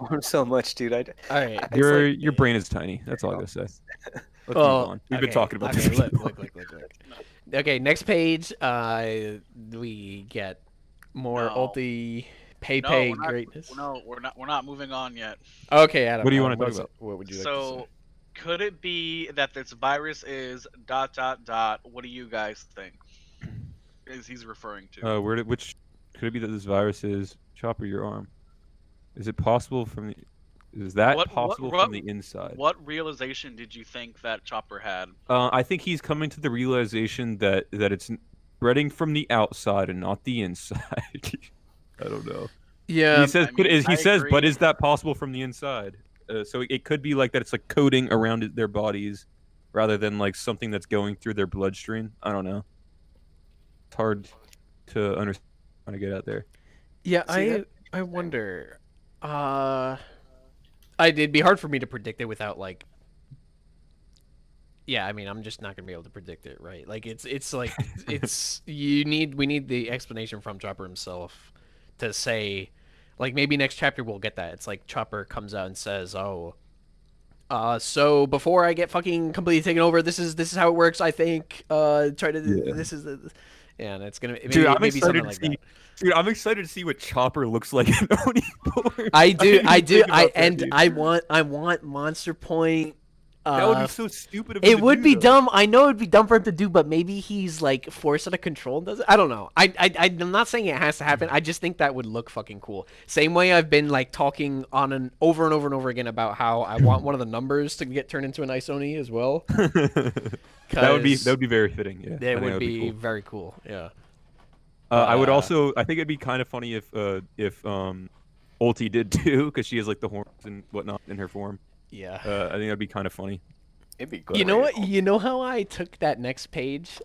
form so much, dude.
All right.
It's
Your brain is tiny. That's all I gotta say. Let's move on. We've been talking about this.
Look. Okay, next page. We get more
No.
ulti
No,
Pei
we're not,
greatness.
no, we're not moving on yet.
Okay, Adam.
What do you
Adam,
wanna talk
what's-
about?
What would you like to
So,
say?
could it be that this virus is ... What do you guys think? Is he's referring to?
Which could it be that this virus is Chopper your arm? Is it possible from the? Is that possible from the inside?
What realization did you think that Chopper had?
I think he's coming to the realization that it's spreading from the outside and not the inside. I don't know.
Yeah.
He says,
I mean,
he
I
says, but
agree.
is that possible from the inside? So it could be like that. It's like coating around their bodies, rather than like something that's going through their bloodstream. I don't know. It's hard to understand. Trying to get out there.
Yeah,
See,
I wonder. It'd be hard for me to predict it without like. Yeah, I mean, I'm just not gonna be able to predict it, right? Like, it's like we need the explanation from Chopper himself to say, like, maybe next chapter we'll get that. It's like Chopper comes out and says, "Oh, so before I get fucking completely taken over, this is how it works. I think. Try to
Yeah.
this is the." Yeah, and it's gonna maybe,
Dude, I'm
maybe
excited
something
to
like
see.
that.
Dude, I'm excited to see what Chopper looks like in Oni form.
I
didn't even think about that, dude.
I want Monster Point.
That would be so stupid. Of him
It
to
would
do,
be
though.
dumb. I know it'd be dumb for him to do, but maybe he's like forced out of control and does it. I don't know. I'm not saying it has to happen. I just think that would look fucking cool. Same way I've been like talking on and over and over again about how I want one of the numbers to get turned into an Isoni as well.
that would be very fitting. Yeah, I
That
think
would be
cool.
very cool. Yeah.
I would also. I think it'd be kind of funny if Ulti did too, because she has like the horns and whatnot in her form.
Yeah.
I think that'd be kind of funny.
It'd be good.
You know what? You know how I took that next page?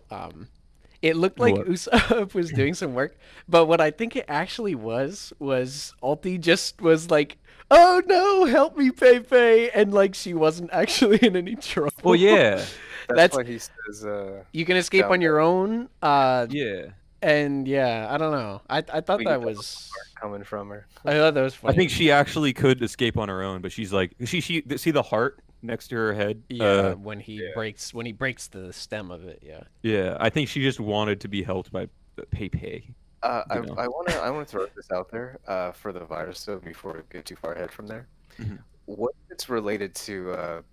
It looked like
What?
Usopp was doing some work, but what I think it actually was Ulti just was like, "Oh no, help me, Pepe," and like she wasn't actually in any trouble.
Well, yeah,
That's why he says.
You can escape
down
on your own.
yeah.
And yeah, I don't know. I thought
We
that
get
was.
coming from her.
I thought that was funny.
I think she actually could escape on her own, but she's like, she see the heart next to her head.
Yeah, when he breaks the stem of it. Yeah.
Yeah, I think she just wanted to be helped by Pepe.
I
You know.
wanna throw this out there for the virus though before we get too far ahead from there.
Mhm.
What if it's related to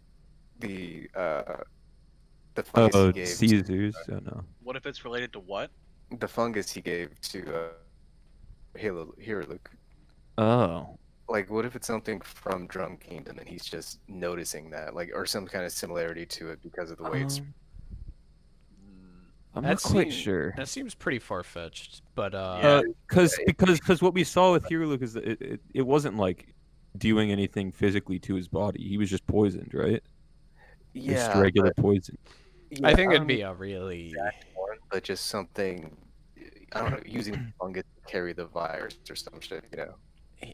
the fungus he
Oh,
gave
Caesars. Oh no.
What if it's related to what?
the fungus he gave to Hiruluk.
Oh.
Like, what if it's something from Drum Kingdom and he's just noticing that, like, or some kind of similarity to it because of the way it's.
Um,
Mm,
I'm
That
not quite
seem-
sure.
That seems pretty far fetched, but
Yeah.
Because what we saw with Hiruluk is that it wasn't like doing anything physically to his body. He was just poisoned, right? Just
Yeah,
regular
but,
poison.
I
yeah,
think it'd
don't
be
know
a really
exact one, but just something. I don't know, using fungus to carry the virus or some shit, you know,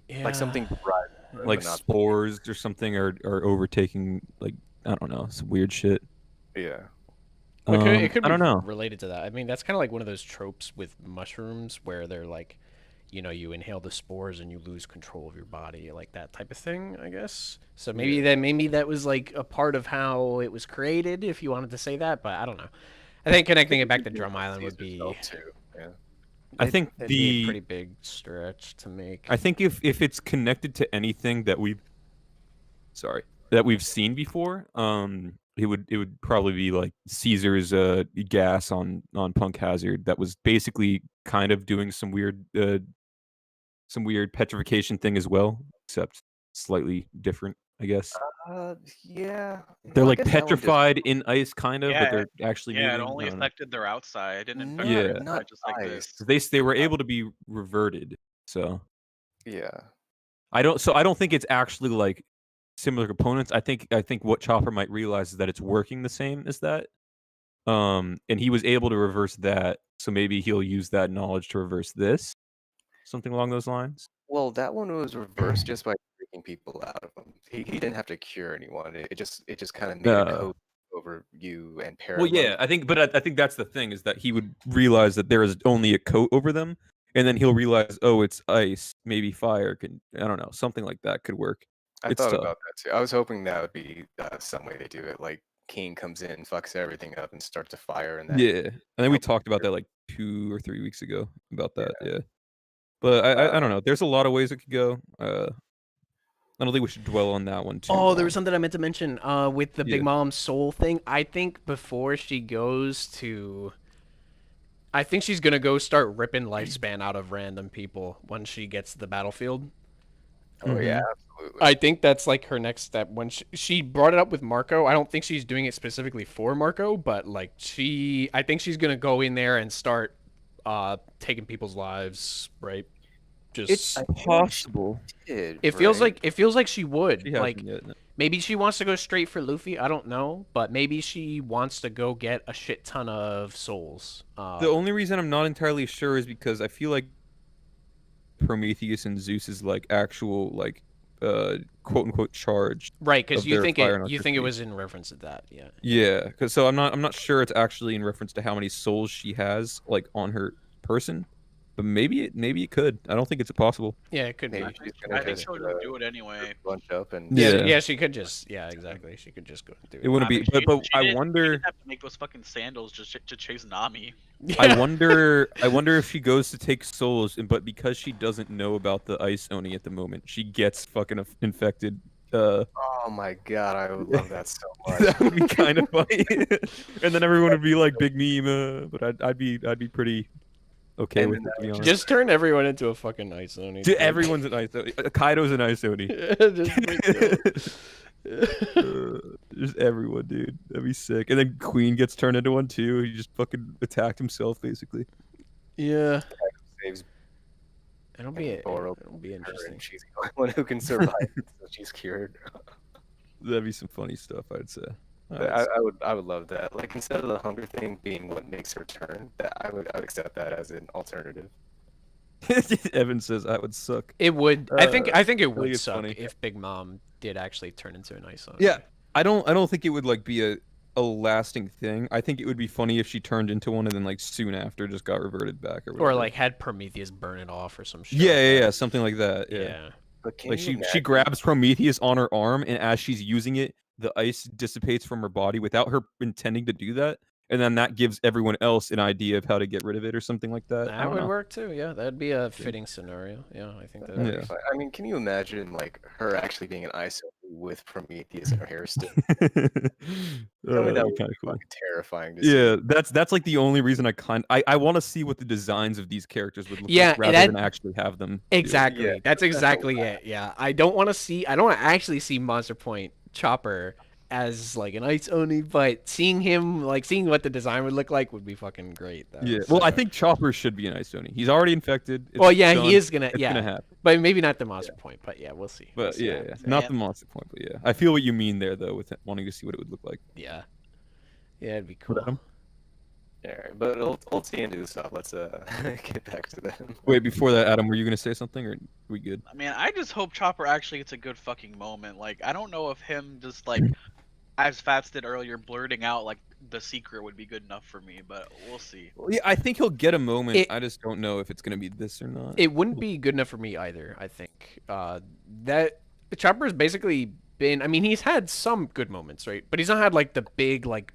yeah.
like something derived,
Like
but not.
spores or something are overtaking, like, I don't know, some weird shit.
Yeah.
Well, it could
I
be
don't know.
related to that. I mean, that's kind of like one of those tropes with mushrooms where they're like, you know, you inhale the spores and you lose control of your body, like that type of thing, I guess. So maybe that was like a part of how it was created, if you wanted to say that. But I don't know. I think connecting it back to Drum Island would be.
Too. Yeah.
I think
it'd be a
the
pretty big stretch to make.
I think if it's connected to anything that we've seen before, it would probably be like Caesar's gas on Punk Hazard that was basically kind of doing some weird petrification thing as well, except slightly different, I guess.
Yeah.
They're
Well, I
like
guess that one just-
petrified in ice, kind of,
Yeah,
but they're actually
yeah, it
moving.
only
I don't know.
affected their outside. It didn't affect
No,
their
Yeah.
inside,
not
just like this.
ice.
They were able to be reverted, so
Yeah.
I don't think it's actually like similar components. I think what Chopper might realize is that it's working the same as that. And he was able to reverse that, so maybe he'll use that knowledge to reverse this. Something along those lines.
Well, that one was reversed just by freaking people out of him. He didn't have to cure anyone. It just kind of made a coat over you and
Well,
Paramount.
yeah, I think that's the thing, is that he would realize that there is only a coat over them, and then he'll realize, oh, it's ice, maybe fire can, I don't know, something like that could work.
I
It's
thought
tough.
about that too. I was hoping that would be some way they do it. Like King comes in, fucks everything up, and starts to fire, and then
Yeah, I think we
Oh,
talked about
sure.
that like 2 or 3 weeks ago about that. Yeah, but I don't know. There's a lot of ways it could go. I don't think we should dwell on that one too.
Oh, there
long.
was something I meant to mention. With the
Yeah.
Big Mom soul thing. I think before she goes to, I think she's gonna go start ripping lifespan out of random people when she gets to the battlefield.
Oh yeah,
Mhm.
absolutely.
I think that's like her next step. When she brought it up with Marco, I don't think she's doing it specifically for Marco, but like I think she's gonna go in there and start taking people's lives, right? Just
It's
I feel like she
possible.
did,
it feels
right?
like she would.
She
Like
hasn't yet. No.
maybe she wants to go straight for Luffy. I don't know, but maybe she wants to go get a shit ton of souls.
The only reason I'm not entirely sure is because I feel like Prometheus and Zeus's like actual like quote unquote charge.
right, because
of
you
their
think
fire
it
and
you think it
electricity.
was in reference to that, yeah.
Yeah, because so I'm not sure it's actually in reference to how many souls she has like on her person, but maybe it could. I don't think it's impossible.
Yeah, it could
Maybe
be.
she's
I
gonna
think
just
she'll just do it anyway.
bunch up and
Yeah.
Yeah, she could just exactly. She could just go and do
It
it.
wouldn't
I
be,
mean,
but
she
I
didn't- She
wonder.
didn't have to make those fucking sandals just to chase Nami.
I wonder if she goes to take souls, but because she doesn't know about the ice Oni at the moment, she gets fucking infected.
Oh my god, I would love that so much.
That would be kind of funny. And then everyone would be like big meme, but I'd be pretty okay
And
with
then
it,
that
to be
would
honest.
Just turn everyone into a fucking ice Oni.
Dude, everyone's an ice Oni. Kaido's an ice Oni.
Just make it-
Just everyone, dude. That'd be sick. And then Queen gets turned into one too. He just fucking attacked himself, basically.
yeah.
Saves
It'll be
Or
it'll be
her,
interesting.
and she's the only one who can survive, so she's cured.
That'd be some funny stuff, I'd say.
But I would love that. Like instead of the hunger thing being what makes her turn, that I would accept that as an alternative.
Evan says that would suck.
It would. I think it
think
would
it's
suck
funny.
if Big Mom did actually turn into an ice Oni.
Yeah, I don't think it would like be a lasting thing. I think it would be funny if she turned into one and then like soon after just got reverted back or whatever.
Or like had Prometheus burn it off or some shit.
yeah, something like that. Yeah.
Yeah.
But can
Like
you
she
imagine-
grabs Prometheus on her arm, and as she's using it, the ice dissipates from her body without her intending to do that, and then that gives everyone else an idea of how to get rid of it or something like that. I
That
don't
would
know.
work too. Yeah, that'd be a fitting scenario. Yeah, I think that.
That'd
Yeah.
be fun. I mean, can you imagine like her actually being an ISO with Prometheus or Hairston.
That'd
Tell me that
be
would
kind
be
of cool.
fucking terrifying to see.
Yeah, that's like the only reason I want to see what the designs of these characters would look
Yeah,
like rather than actually have them. do it.
Exactly.
Yeah,
That's
that's
exactly
a
it. Yeah. I don't want to actually see Monster Point Chopper as like an ice Oni, but seeing what the design would look like would be fucking great. Though.
Yeah. Well, I
So-
think Chopper should be an Ice Oni. He's already infected. It's
Well, yeah,
done.
he is gonna.
It's
Yeah,
gonna happen.
but maybe not the Monster Point. But yeah, we'll see. We'll
But
see
yeah,
what
yeah.
happens.
Not
Yeah.
the Monster Point, but yeah. I feel what you mean there though, with wanting to see what it would look like.
Yeah. Yeah, it'd be
What,
cool.
Adam?
Alright, but old TND stuff. Let's get back to them.
Wait, before that, Adam, were you gonna say something, or are we good?
I mean, I just hope Chopper actually gets a good fucking moment. Like, I don't know if him just like, as Fats did earlier, blurting out like the secret would be good enough for me. But we'll see.
Well, yeah, I think he'll get a moment.
It-
I just don't know if it's gonna be this or not.
It wouldn't be good enough for me either. I think that Chopper's basically been. I mean, he's had some good moments, right? But he's not had like the big like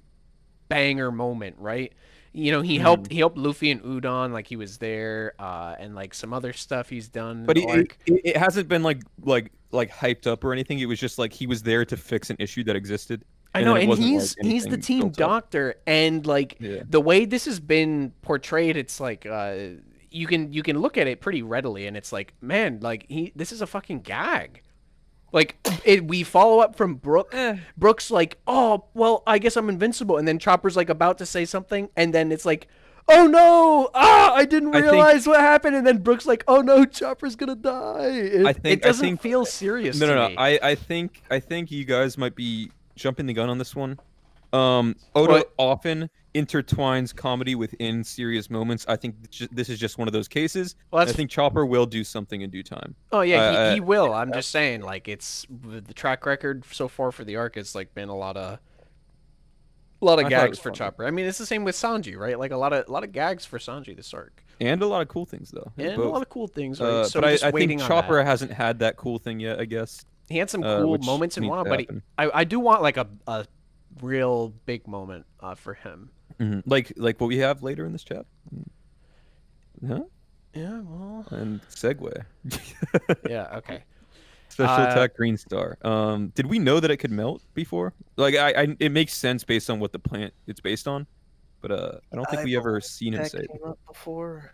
banger moment, right? You know, he helped Luffy and Udon, like he was there, and like some other stuff he's done.
But
in the arc.
it hasn't been like hyped up or anything. It was just like he was there to fix an issue that existed.
I
and
know,
then it
and
wasn't,
he's
like,
the
anything
team
built up.
doctor, and like
Yeah.
the way this has been portrayed, it's like you can look at it pretty readily, and it's like, man, like this is a fucking gag. Like we follow up from Brook. Brook's like, oh well, I guess I'm invincible, and then Chopper's like about to say something, and then it's like, oh no, I didn't
I think-
realize what happened, and then Brook's like, oh no, Chopper's gonna die. It
I
doesn't
think-
feel serious.
No,
to
no,
me.
no. I think you guys might be jumping the gun on this one. Oda
What?
often intertwines comedy within serious moments. I think this is just one of those cases.
Well,
I
that's
think Chopper will do something in due time.
Oh yeah,
Uh,
he will. I'm just saying, like it's the track record so far for the arc has like been a lot of
I thought it
gags
was
for
funny.
Chopper. I mean, it's the same with Sanji, right? Like a lot of gags for Sanji this arc,
And a lot of cool things though.
and
Both.
a lot of cool things. Right? So
but
we're just
I
waiting
think
on
Chopper
that.
hasn't had that cool thing yet. I guess.
He had some cool
which
moments in
needs
one,
to
but
happen.
I do want like a real big moment for him.
Mhm. Like what we have later in this chapter. Huh?
Yeah, well,
And segue.
yeah, okay.
Special
Uh,
attack green star. Did we know that it could melt before? Like it makes sense based on what the plant it's based on, but I don't think
I
we ever
believe
seen him
that
say it.
came up before.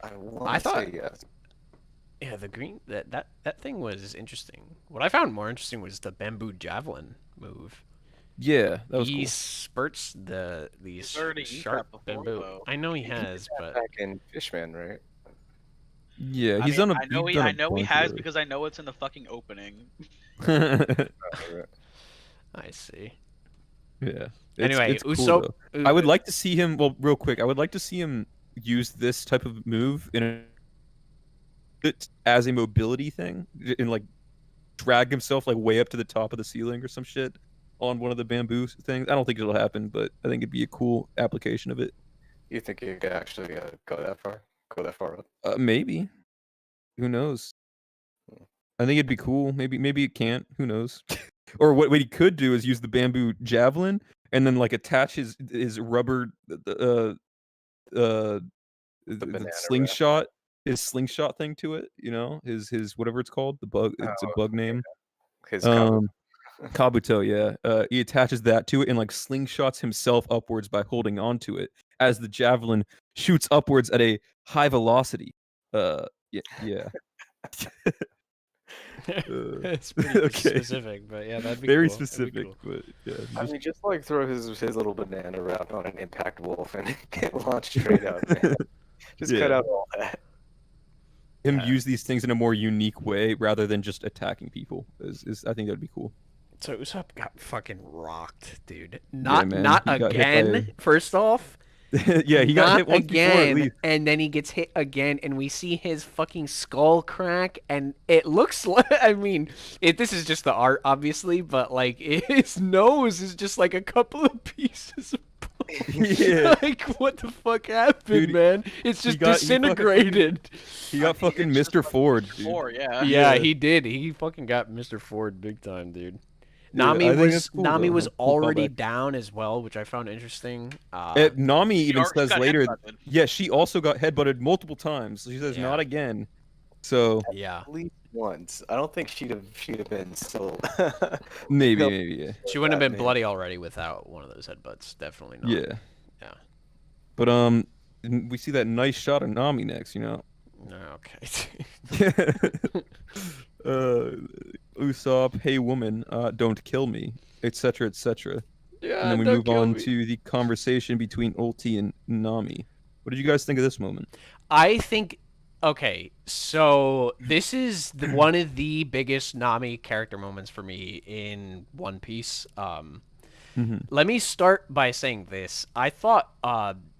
I want
I
to
thought-
say yes.
Yeah, the green that thing was interesting. What I found more interesting was the bamboo javelin move.
Yeah, that was
He
cool.
spurts these
already used that
sharp
before,
bamboo.
though.
I know he has, but
Back in Fishman, right?
Yeah,
I
he's
mean,
done a.
I know
he's
he,
done
I
a
know he
bunch
has
already.
because I know it's in the fucking opening.
I see.
Yeah.
Anyway,
it's cool,
Usopp.
though. I would like to see him. Well, real quick, I would like to see him use this type of move as a mobility thing, and like drag himself like way up to the top of the ceiling or some shit on one of the bamboo things. I don't think it'll happen, but I think it'd be a cool application of it.
You think you could actually go that far? Go that far up?
Maybe. Who knows? I think it'd be cool. Maybe it can't. Who knows? Or what he could do is use the bamboo javelin and then like attach his rubber
banana
slingshot his slingshot thing to it. You know, his whatever it's called. The bug. It's a
Oh,
bug name.
His combo.
Kabuto, yeah. He attaches that to it and like slingshots himself upwards by holding onto it as the javelin shoots upwards at a high velocity. Yeah.
it's pretty
okay.
specific, but yeah, that'd be
Very
cool. That'd be
specific,
cool.
but yeah.
I
just-
mean, just like throw his little banana around on an impact wolf and get launched straight out. Man. Just cut
Yeah.
out all that.
him use these things in a more unique way rather than just attacking people is I think that'd be cool.
So Usopp got fucking rocked, dude.
man,
Not
he got hit by
again. First off,
Yeah, he got
not
hit once before at
again,
least.
and then he gets hit again, and we see his fucking skull crack, and it looks like, I mean, this is just the art, obviously, but like his nose is just like a couple of pieces of bone.
Yeah.
Like what the fuck happened,
Dude,
man? It's
he
just
got- he fucking-
disintegrated.
He got fucking
It's just
Mr.
like
Ford. dude.
Before, yeah.
Yeah,
Yeah.
he did. He fucking got Mr. Ford big time, dude.
Yeah,
Nami
I think
was
that's cool,
Nami
though.
was
That's a cool
already
callback.
down as well, which I found interesting.
Nami
He
even
already
says
got
later,
headbutted.
yeah, she also got headbutted multiple times. She says,
Yeah.
"Not again." So
Yeah.
At least once. I don't think she'd have been so.
maybe, yeah.
She wouldn't have
that
been
many.
bloody already without one of those headbutts. Definitely not.
Yeah.
Yeah.
But we see that nice shot of Nami next, you know.
Okay.
Usopp, hey woman, don't kill me, etc., etc.
Yeah,
And then we
don't
move
kill
on
me.
to the conversation between Ulti and Nami. What did you guys think of this moment?
I think okay, so this is one of the biggest Nami character moments for me in One Piece. Let me start by saying this. I thought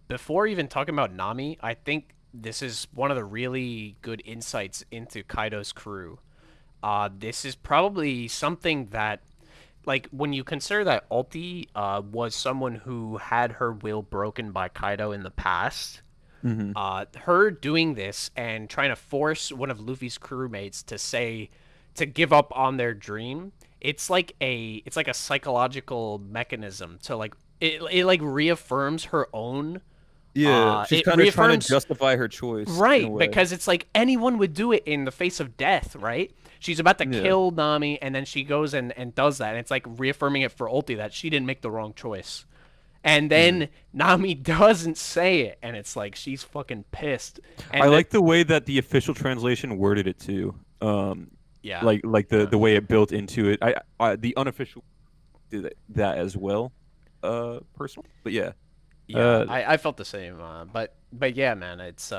before even talking about Nami, I think this is one of the really good insights into Kaido's crew. This is probably something that like when you consider that Ulti was someone who had her will broken by Kaido in the past, her doing this and trying to force one of Luffy's crewmates to give up on their dream, it's like a psychological mechanism to like it like reaffirms her own
Yeah, she's
it
kind of trying
reaffirms
to justify her choice in a
right
way.
because it's like anyone would do it in the face of death, right? She's about to
Yeah.
kill Nami and then she goes and does that, and it's like reaffirming it for Ulti that she didn't make the wrong choice. And then Nami doesn't say it, and it's like she's fucking pissed. And
I like the way that the official translation worded it too.
yeah,
Like the way it built into it. I the unofficial did that as well. Personally, but yeah.
yeah, I felt the same. But yeah, man, it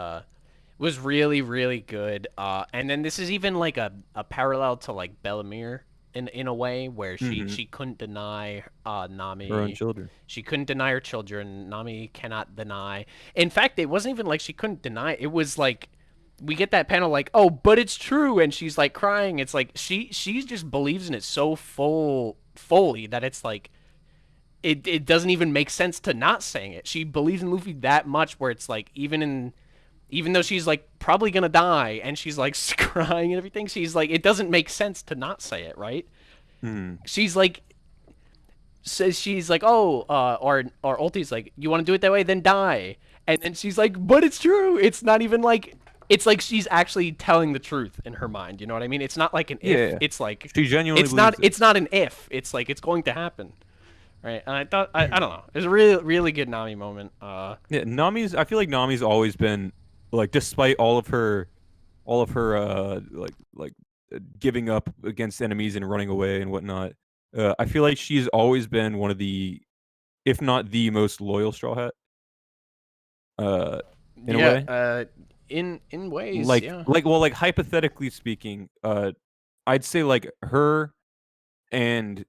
was really really good. And then this is even like a parallel to like Bellemere in a way where she couldn't deny Nami
Her own children.
She couldn't deny her children. Nami cannot deny. In fact, it wasn't even like she couldn't deny. It was like we get that panel like, "Oh, but it's true," and she's like crying. It's like she just believes in it so fully that it's like it doesn't even make sense to not saying it. She believes in Luffy that much where it's like even though she's like probably gonna die and she's like crying and everything, she's like it doesn't make sense to not say it, right? She's like says she's like, oh, or Ulti's like, you want to do it that way, then die. And then she's like, but it's true. It's not even like it's like she's actually telling the truth in her mind. You know what I mean? It's not like an if.
Yeah.
It's like
She genuinely
it's not
believes it.
it's not an if. It's like it's going to happen. Right? And I thought I don't know. It was a really really good Nami moment.
Yeah, Nami's. I feel like Nami's always been like, despite all of her giving up against enemies and running away and whatnot. I feel like she's always been one of the, if not the most loyal Straw Hat. In a way,
in ways,
like
yeah.
like hypothetically speaking, I'd say like her and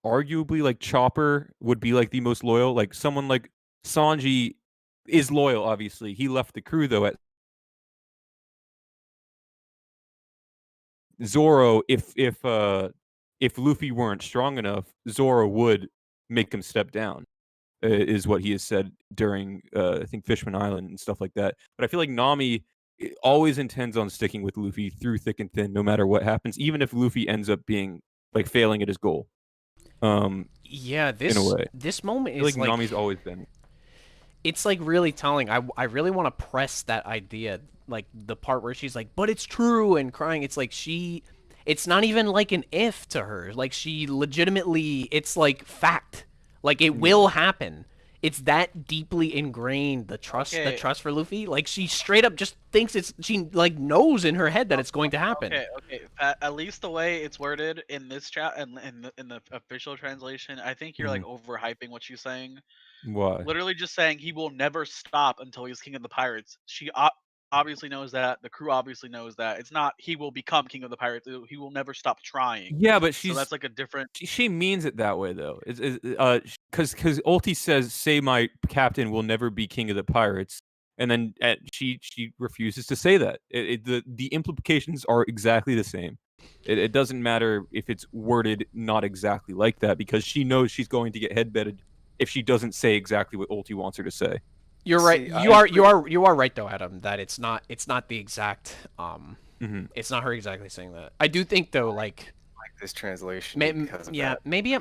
arguably like Chopper would be like the most loyal. Like someone like Sanji is loyal. Obviously, he left the crew though at Zoro. If Luffy weren't strong enough, Zoro would make him step down. Is what he has said during I think Fishman Island and stuff like that. But I feel like Nami always intends on sticking with Luffy through thick and thin, no matter what happens, even if Luffy ends up being like failing at his goal.
Yeah,
in a way,
this moment
I feel
is
like Nami's always been.
It's like really telling. I really want to press that idea, like the part where she's like, "But it's true," and crying. It's like it's not even like an if to her. Like she legitimately, it's like fact. Like it will happen. It's that deeply ingrained the trust for Luffy. Like she straight up just thinks she like knows in her head that it's going to happen.
Okay. At least the way it's worded in this chat and in the official translation, I think you're like overhyping what she's saying.
Why?
Literally just saying he will never stop until he's king of the pirates. She obviously knows that. The crew obviously knows that. It's not he will become king of the pirates. He will never stop trying.
Yeah, but
so that's like a different.
She means it that way though. Because Ulti says, "Say my captain will never be king of the pirates," and then she refuses to say that. The implications are exactly the same. It doesn't matter if it's worded not exactly like that because she knows she's going to get headbutted if she doesn't say exactly what Ulti wants her to say.
You're right. You are right though, Adam. That it's not the exact. It's not her exactly saying that. I do think though, like
this translation.
Maybe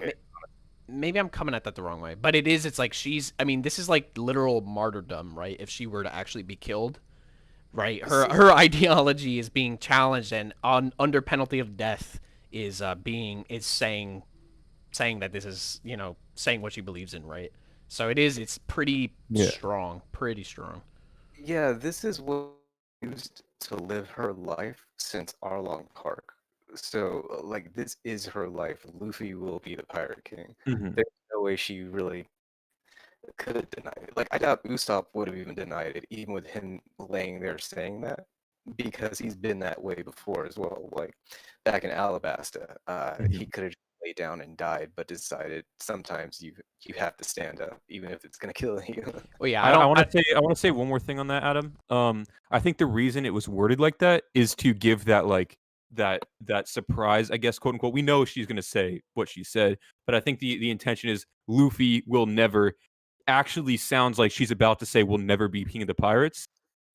I'm coming at that the wrong way, but it is. It's like she's. I mean, this is like literal martyrdom, right? If she were to actually be killed, right? Her ideology is being challenged, and under penalty of death is saying that this is saying what she believes in, right? So it's pretty
Yeah.
strong, pretty strong.
Yeah, this is what used to live her life since Arlong Park. So, like, this is her life. Luffy will be the Pirate King.
Mhm.
There's no way she really could have denied it. Like, I doubt Usopp would have even denied it, even with him laying there saying that, because he's been that way before as well. Like, back in Alabasta, he could have laid down and died, but decided sometimes you have to stand up, even if it's gonna kill you.
Well, yeah,
I want to say one more thing on that, Adam. I think the reason it was worded like that is to give that like that surprise, I guess, quote unquote. We know she's gonna say what she said, but I think the intention is Luffy will never. Actually, sounds like she's about to say will never be king of the pirates.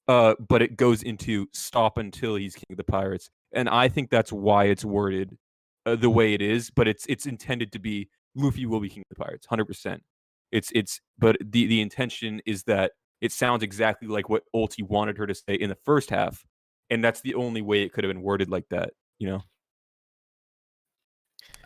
But it goes into stop until he's king of the pirates, and I think that's why it's worded the way it is. But it's intended to be Luffy will be king of the pirates, 100%. But the intention is that it sounds exactly like what Ulti wanted her to say in the first half, and that's the only way it could have been worded like that. You know?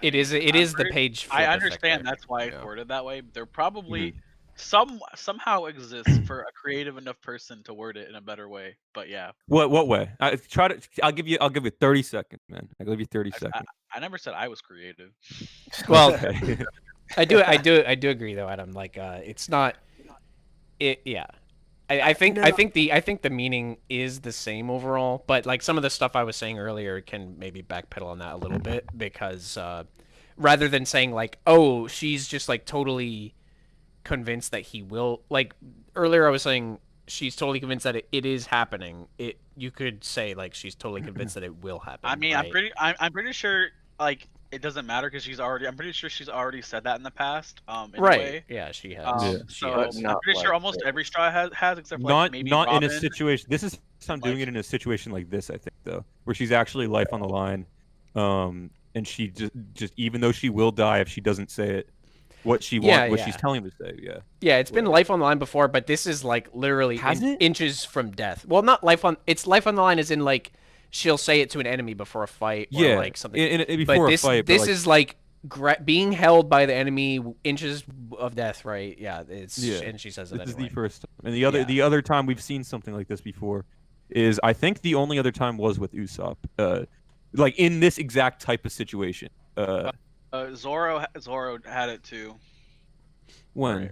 it is the page.
I
flip
understand
effect there.
that's why it's
Yeah.
worded that way. There probably
Mm-hmm.
somehow exists for a creative enough person to word it in a better way. But yeah,
What way? I'll give you 30 seconds, man. I'll give you 30 seconds.
I never said I was creative.
Well,
Okay.
I do agree though, Adam. Like, it's not. Yeah. I think the meaning is the same overall, but like some of the stuff I was saying earlier can maybe backpedal on that a little bit because rather than saying like, oh, she's just like totally convinced that he will, like earlier I was saying she's totally convinced that it is happening. You could say like she's totally convinced that it will happen.
I mean,
right?
I'm pretty sure like it doesn't matter because I'm pretty sure she's already said that in the past. In
right.
A way.
Yeah, she has.
Yeah.
She
So
has.
But
I'm
not
pretty sure
like
almost
this.
every straw has except like
not
maybe
not
Robin.
in a situation. This is I'm doing
like-
it in a situation like this. I think though, where she's actually life on the line, and she just even though she will die if she doesn't say it, what she
Yeah,
what
yeah.
she's telling him to say. Yeah.
Yeah, it's been
Whatever.
life on the line before, but this is like literally
Has it?
inches from death. Well, not life on. It's life on the line, as in like she'll say it to an enemy before a fight, or
Yeah.
like something.
Before
But
a fight.
this
like,
is like being held by the enemy, inches of death. Right? Yeah. And she says it
this is
anyway.
the first time. And
Yeah.
the other time we've seen something like this before is I think the only other time was with Usopp. Like in this exact type of situation.
Zoro had it too.
When?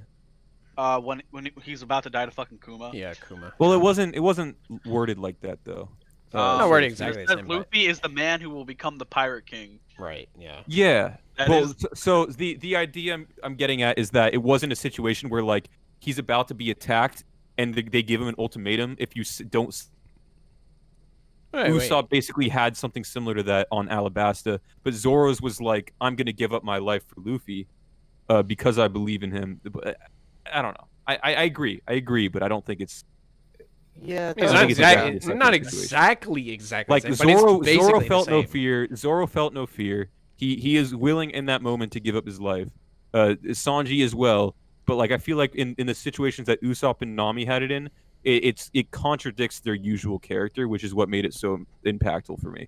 Right.
When he's about to die to fucking Kuma.
Yeah, Kuma.
Well, it wasn't worded like that though.
Not worded
It
exactly the
says
same, but-
Luffy is the man who will become the Pirate King.
Right. Yeah.
Yeah.
That
Well,
is-
so the idea I'm getting at is that it wasn't a situation where like he's about to be attacked and they give him an ultimatum if you don't.
Wait.
Usopp basically had something similar to that on Alabasta, but Zoro's was like, I'm gonna give up my life for Luffy, because I believe in him. But I don't know. I agree, but I don't think it's
Yeah,
It's
I
not
think it's
exactly.
exactly
Not
the same
exactly
like
the same, but it's
Zoro
basically
felt
the
no
same.
fear. Zoro felt no fear. He is willing in that moment to give up his life. Sanji as well. But like I feel like in the situations that Usopp and Nami had it in, it contradicts their usual character, which is what made it so impactful for me.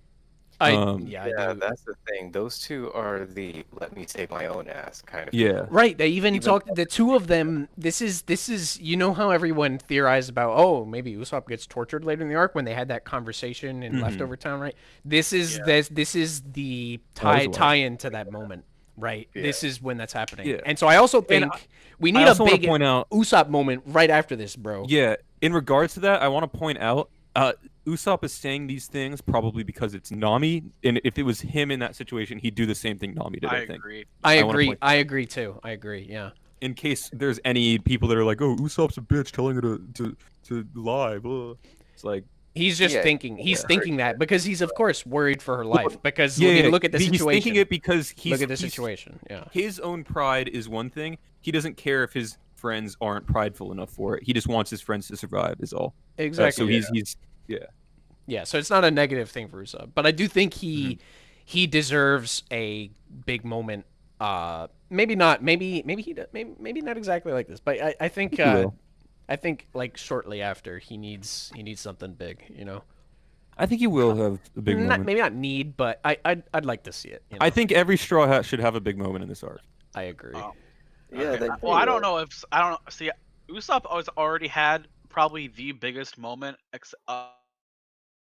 I
Yeah,
do.
that's the thing. Those two are the let me save my own ass kind of.
Yeah.
people.
Right, they even
Even-
talked the two of them. This is you know how everyone theorized about maybe Usopp gets tortured later in the arc when they had that conversation in
Mhm.
Leftover Town, right? This is
Yeah.
this is the
That was
tie in to that moment, right?
Yeah.
This is when that's happening.
Yeah.
And so I also
And
think we
I
need a
also want
big
to point out,
Usopp moment right after this, bro.
yeah, in regards to that, I want to point out, Usopp is saying these things probably because it's Nami, and if it was him in that situation, he'd do the same thing Nami did. I think.
agree.
I
I wanna
agree.
point-
I agree too. I agree. Yeah.
In case there's any people that are like, "Oh, Usopp's a bitch, telling her to lie," blah. It's like,
He's just
Yeah,
thinking. He's
yeah.
thinking that because he's of course worried for her life. Because
yeah,
look at the
he's
situation.
thinking it because
Look at the
he's-
situation. Yeah.
His own pride is one thing. He doesn't care if his friends aren't prideful enough for it. He just wants his friends to survive. Is all.
Exactly.
So he's
Yeah, so it's not a negative thing for Usopp, but I do think he deserves a big moment. Maybe not. Maybe he. Maybe not exactly like this, but I think.
He will.
I think like shortly after he needs something big, you know.
I think he will have a big moment.
Maybe not need, but I'd like to see it. You know?
I think every Straw Hat should have a big moment in this arc.
I agree.
Oh.
Yeah,
Okay.
they
Well, I don't
will.
know if I don't know. See, Usopp already had probably the biggest moment,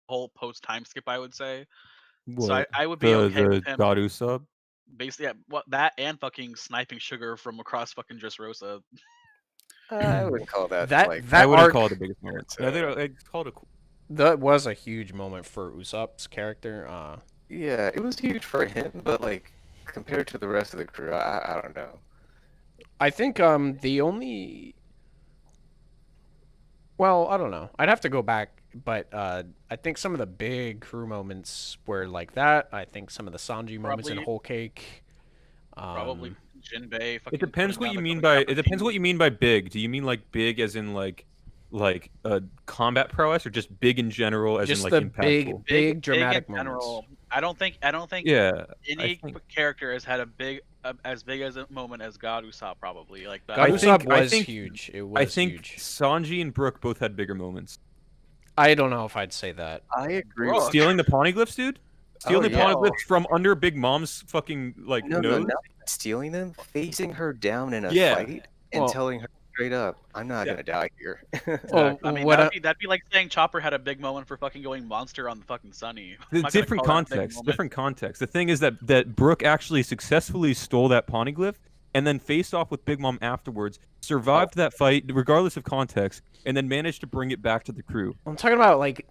whole post time skip, I would say. So
What?
I would be okay
The
with him.
God Usopp?
Basically, yeah, what that and fucking sniping Sugar from across fucking Dressrosa.
I wouldn't call that
That
like.
I
that
wouldn't
arc
call it the biggest moment.
It's,
I think I'd call it a
that was a huge moment for Usopp's character.
Yeah, it was huge for him, but like compared to the rest of the crew, I don't know.
I think the only well, I don't know. I'd have to go back, but I think some of the big crew moments were like that. I think some of the Sanji moments in
Probably-
Whole Cake.
Probably Jinbei.
It
fucking
depends
putting
what
down
you
the
mean
fucking
by
Kappa
you mean by big. Do you mean like big as in like combat prowess, or just big in general as
just
in
the
like impactful?
big dramatic
in
moments.
general. I don't think
Yeah,
any
think-
character has had a big as big as a moment as God Usopp probably like that.
God
I
Usopp
think- I
was
think-
huge. It was
I think
huge.
Sanji and Brook both had bigger moments.
I don't know if I'd say that.
I agree.
Bro,
with
Stealing the poneglyphs, dude. Stealing the
yeah.
poneglyphs from under Big Mom's fucking like
No,
nose.
not stealing them, facing her down in a
Yeah.
fight, and
Well-
telling her straight up, "I'm not
Yeah.
gonna die here."
Well,
I mean,
what
that'd be like saying Chopper had a big moment for fucking going monster on the fucking Sunny. I'm
The
not gonna
different
call that a big
context.
moment.
Different context. The thing is that Brook actually successfully stole that poneglyph and then faced off with Big Mom afterwards, survived that fight regardless of context, and then managed to bring it back to the crew.
I'm talking about like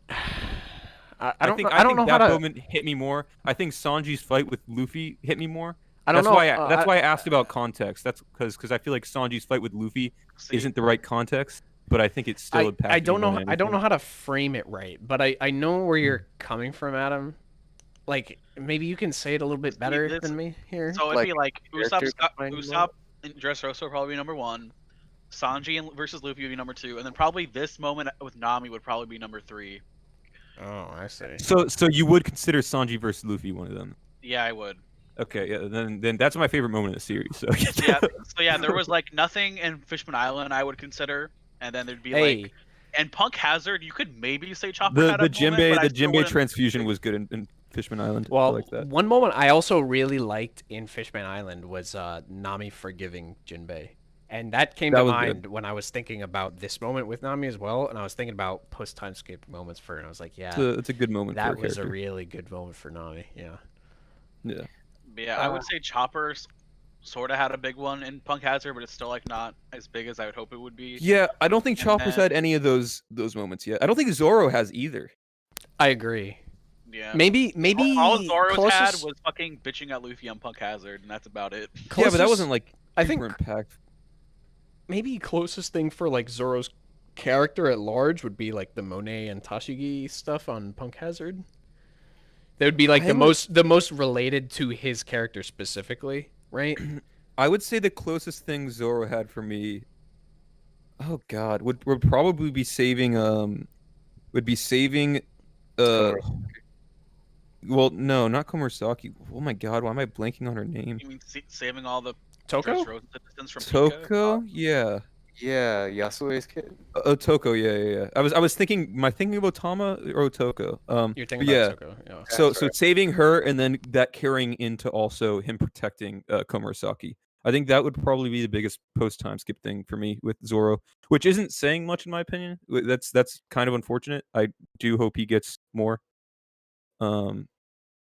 I don't
think
know, I don't know
that
how to
moment hit me more. I think Sanji's fight with Luffy hit me more.
I don't
That's
know.
why that's why I asked about context. That's because I feel like Sanji's fight with Luffy
See,
isn't the right context, but I think it's still impacted.
I don't
me
know
more than
I don't know
anything.
how to frame it right, but I know where you're coming from, Adam. Like maybe you can say it a little bit better
this-
than me here.
So it'd
Like,
be like
character defining
Usopp and Dressrosa would probably be number 1. Sanji versus Luffy would be number 2, and then probably this moment with Nami would probably be number 3.
Oh, I see.
So you would consider Sanji versus Luffy one of them?
Yeah, I would.
Okay, yeah. Then that's my favorite moment in the series. So
Yeah. So yeah, there was like nothing in Fishman Island I would consider, and then there'd be
Hey,
like and Punk Hazard. You could maybe say Chopper
the
had a
Jinbei
moment, but I
the
still
Jinbei
wouldn't-
transfusion was good in Fishman Island. I
well,
like that.
one moment I also really liked in Fishman Island was Nami forgiving Jinbei. And that came
That
to
was
mind when I was thinking about this moment with Nami as well, and I was thinking about post-time skip moments for her, and I was like, yeah,
It's a good moment.
that
for
was a
character.
really good moment for Nami. Yeah.
Yeah.
But yeah, I would say Chopper sort of had a big one in Punk Hazard, but it's still like not as big as I would hope it would be.
Yeah, I don't think
And
Chopper's
then-
had any of those moments yet. I don't think Zoro has either.
I agree.
Yeah.
Maybe
All Zoro's had
closest,
was fucking bitching at Luffy on Punk Hazard, and that's about it.
Yeah, but that
closest-
wasn't like
I think
super impact.
maybe closest thing for like Zoro's character at large would be like the Monet and Tashigi stuff on Punk Hazard. That would be like
I
the most related to his character specifically, right?
I would say the closest thing Zoro had for me, oh god, would probably be saving well, no, not Komurasaki. Oh my god, why am I blanking on her name?
You mean saving all the
Toko?
Dressrosa citizens from Pika?
Toko? Yeah.
Yeah, Yasue's kid.
Toko, yeah. I was thinking, am I thinking about Tama or Toko?
You're thinking
but yeah.
about Toko, yeah.
So
That's right.
saving her and then that carrying into also him protecting Komurasaki. I think that would probably be the biggest post time skip thing for me with Zoro, which isn't saying much in my opinion. That's kind of unfortunate. I do hope he gets more.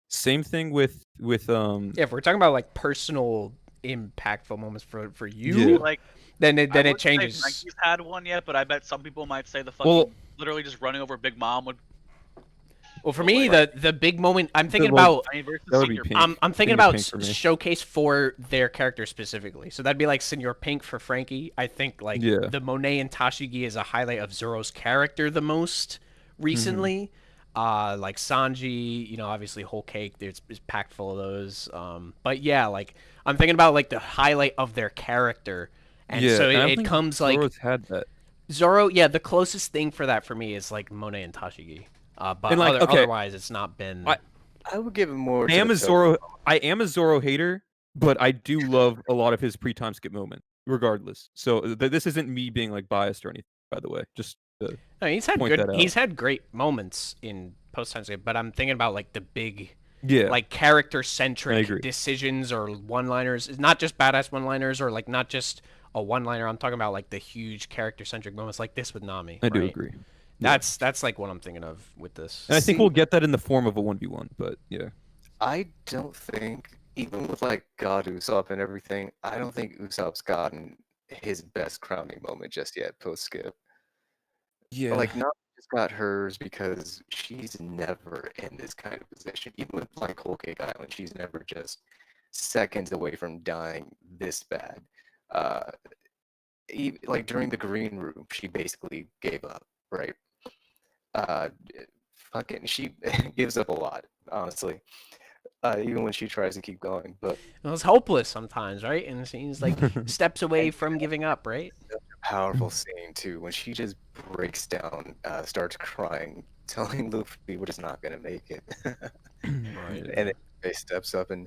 Same thing with
Yeah, if we're talking about like personal impactful moments for you,
Yeah.
Like
then
I
it
wouldn't say
changes.
Frankie's had one yet, but I bet some people might say the fucking
Well-
literally just running over Big Mom would.
Well, for me, the big moment I'm thinking
well,
about
I mean, versus
that would be
Senior
Pink.
I'm thinking
Senior
about
Pink for me.
showcase for their character specifically. So that'd be like Senor Pink for Frankie. I think like
Yeah.
the Monet and Tashigi is a highlight of Zoro's character the most recently. Like Sanji, you know, obviously Whole Cake, it's packed full of those. But yeah, like I'm thinking about like the highlight of their character, and
yeah,
so
and I don't
it
think
comes like
Zoro's had that.
Zoro. Yeah, the closest thing for that for me is like Monet and Tashigi. But
And, like, okay,
otherwise, it's not been.
I would give him more.
I
to
am
the
a
Toko.
Zoro. I am a Zoro hater, but I do love a lot of his pre-time skip moment, regardless. So this isn't me being like biased or anything. by the way. Just
No, he's had
point
good.
that out.
He's had great moments in post time skip, but I'm thinking about like the big,
yeah,
like character
I
centric
agree.
decisions or one liners. It's not just badass one liners or like not just a one liner. I'm talking about like the huge character centric moments like this with Nami.
I do
right?
agree.
That's like what I'm thinking of with this.
And I think
See-
we'll get that in the form of a 1v1, but yeah.
I don't think, even with like God Usopp and everything, I don't think Usopp's gotten his best crowning moment just yet post skip.
Yeah.
Like, not just got hers because she's never in this kind of position. Even with like Whole Cake Island, she's never just seconds away from dying this bad. Like during the green room, she basically gave up, right? Fucking, she gives up a lot, honestly. Even when she tries to keep going, but
It was hopeless sometimes, right? And she's like steps away from giving up, right?
powerful scene too when she just breaks down, starts crying, telling Luffy we're just not gonna make it.
Right.
And then Jinbei steps up, and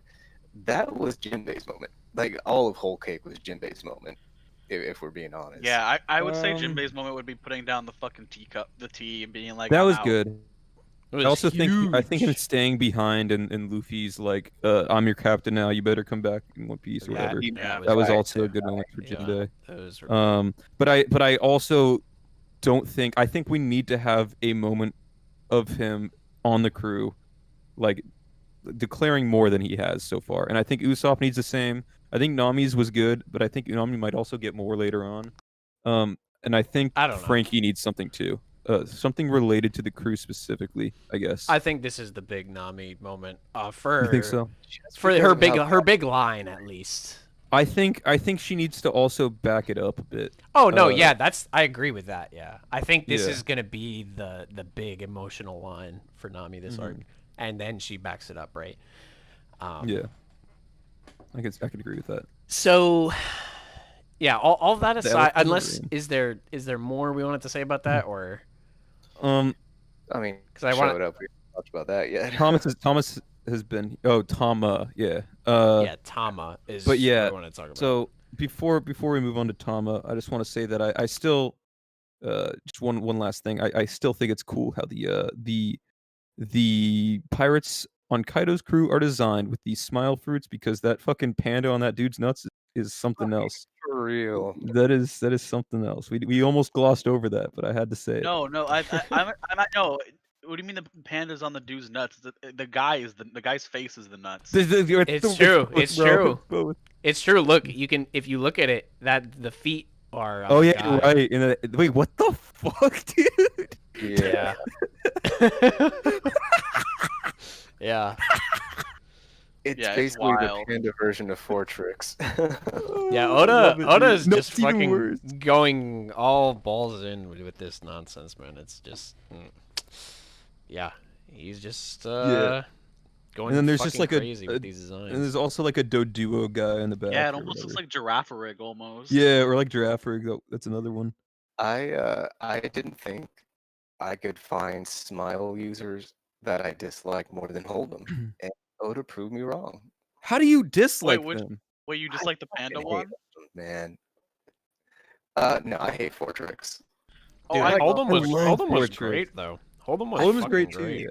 that was Jinbei's moment. Like all of Whole Cake was Jinbei's moment, if we're being honest.
Yeah, I would say
Um,
Jinbei's moment would be putting down the fucking teacup, the tea, and being like,
that
"I'm
was
out."
good.
It was
I also think him
huge.
staying behind and Luffy's like, I'm your captain now. You better come back in One Piece or
Yeah,
whatever.
yeah,
That was
right.
also a good moment for
Yeah.
Jinbei.
Those were
But I also don't think I think we need to have a moment of him on the crew, like declaring more than he has so far. And I think Usopp needs the same. I think Nami's was good, but I think Nami might also get more later on. And I think
I don't know.
Frankie needs something too. Something related to the crew specifically, I guess.
I think this is the big Nami moment. For
You think so?
Just
For
because of how
her big line at least.
I think she needs to also back it up a bit.
Oh no,
Uh,
yeah, I agree with that. Yeah, I think this
Yeah.
is gonna be the big emotional line for Nami this arc, and then she backs it up, right?
Yeah. I could agree with that.
So, yeah, all that
The
aside,
elephant in the
unless
room.
is there more we wanted to say about that, or
Um
I mean,
'Cause I
showed
wanna-
up. We haven't talked about that yet.
Thomas has been Tama, yeah.
yeah, Tama is.
but yeah,
what we want to talk about.
So before we move on to Tama, I just want to say that I still just one last thing. I still think it's cool how the pirates on Kaido's crew are designed with these smile fruits because that fucking panda on that dude's nuts is something else.
For real.
That is something else. We almost glossed over that, but I had to say it.
No, I'm no. What do you mean the panda's on the dude's nuts? The guy is the guy's face is the nuts.
It's true,
both,
it's
bro,
true.
it's both.
It's true. Look, you can if you look at it, that the feet are.
Oh
the
yeah, you're
guy.
right. Wait, what the fuck, dude?
Yeah.
Yeah.
It's
Yeah, it's
basically the
wild.
panda version of Fortrix.
Yeah,
I love it, dude.
Oda's
No,
just
it's even
fucking
worse.
going all balls in with this nonsense, man. It's just, yeah, he's just
Yeah.
going.
And then there's just
fucking
like
crazy
a
with these designs.
and there's also like a Doduo guy in the back.
Yeah, it
or
almost looks
whatever.
like Giraffe Rig almost.
Yeah, or like Giraffe Rig. That's another one.
I didn't think I could find Smile users that I dislike more than Hold'em, and Oda proved me wrong.
How do you dislike
which-
them?
Wait, you just like the panda
fucking
one?
hate Hold'em, man. No, I hate Fortrix.
Dude,
I
Hold'em was
love
Hold'em was
Fortrix.
great though. Hold'em was
Hold'em is
fucking
great
great.
too.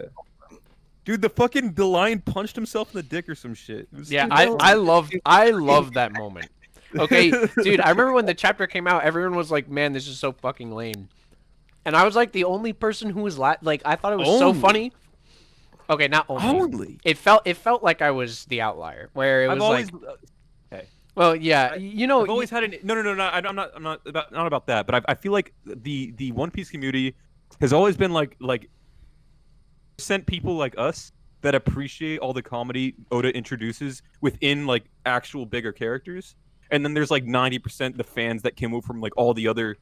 Yeah. Dude, the lion punched himself in the dick or some shit. It was
Yeah,
dude,
I love that moment. Okay, dude, I remember when the chapter came out, everyone was like, "Man, this is so fucking lame," and I was like the only person who was like, I thought it was so
Only.
funny. Okay, not only.
Only.
It felt like I was the outlier, where it was
I've always
like, well, yeah, you know,
I've always had an no. I'm not about that. But I feel like the One Piece community has always been like sent people like us that appreciate all the comedy Oda introduces within like actual bigger characters, and then there's like 90% the fans that came over from like all the other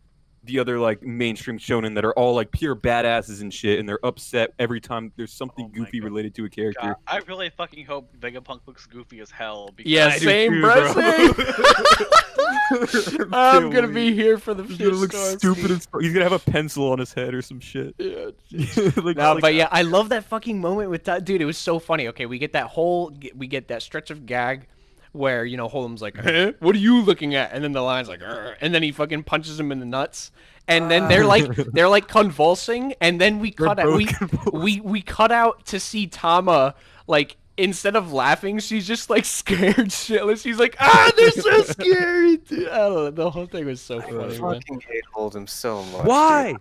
like mainstream shonen that are all like pure badasses and shit, and they're upset every time there's something
Oh my
goofy
God.
related to a character.
God, I really fucking hope Vegapunk looks goofy as hell. Because
yeah,
I do
same,
too,
bro.
bro.
Same. I'm gonna be here for the
He's gonna look
shitstorm.
stupid as fuck. He's gonna have a pencil on his head or some shit.
Yeah.
Like-
No,
like-
but yeah, I love that fucking moment with that dude. It was so funny. Okay, we get that stretch of gag where Holem's like, huh? What are you looking at? And then the lion's like, "Arr," and then he fucking punches him in the nuts. And then they're like convulsing, and then we cut out we cut out to see Tama like. Instead of laughing, she's just like scared shitless. She's like, they're so scary. Dude. I don't know. The whole thing was so
I
funny, man.
fucking hate Hold'em so much.
Why?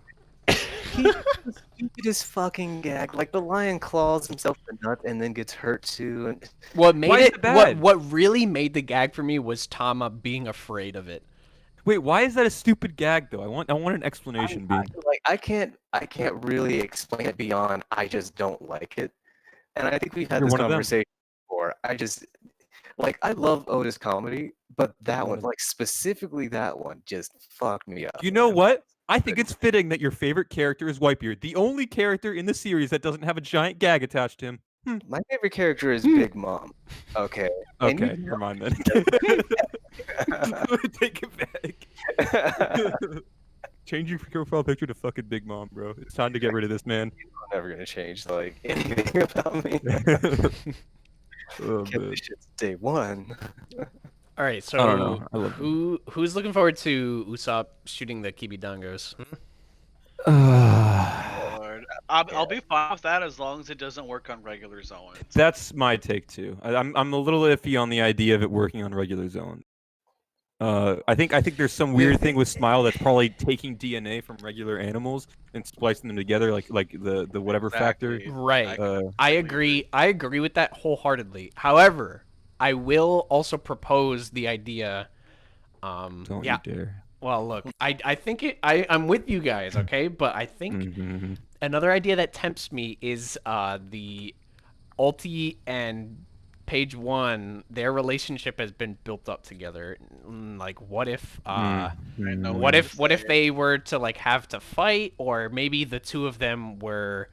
Dude. He's the stupidest fucking gag. Like the lion claws himself in the nut and then gets hurt too. And
What made
Why is
it
it bad?
what really made the gag for me was Tama being afraid of it.
Wait, why is that a stupid gag though? I want an explanation, Bean.
I can't really explain it beyond I just don't like it. And I think we've had
You're
this
one of them.
conversation before. I just I love Otis comedy, but that one,
Mhm.
like specifically that one, just fucked me up.
You know
man.
what? I think it's fitting that your favorite character is Whitebeard, the only character in the series that doesn't have a giant gag attached to him.
My favorite character is Big Mom. Okay. And
Okay, never mind then. Take it back. Change your profile picture to fucking Big Mom, bro. It's time to get rid of this man.
I'm never gonna change like anything about me.
Oh,
Get
man.
this shit's day one.
All right, so
I don't know. I love
who's looking forward to Usopp shooting the Kibidangos?
Lord. I'll be fine with that as long as it doesn't work on regular zones.
That's my take too. I'm a little iffy on the idea of it working on regular zone. I think there's some weird thing with Smile that's probably taking DNA from regular animals and splicing them together, like the whatever factor.
Exactly.
Right.
I
I agree. I agree with that wholeheartedly. However, I will also propose the idea.
Don't
Yeah.
you dare.
Well, look, I think I'm with you guys, okay? But I think
Mhm.
another idea that tempts me is the Ulti and Page One. Their relationship has been built up together. Like, what if
Mhm.
what if they were to like have to fight, or maybe the two of them were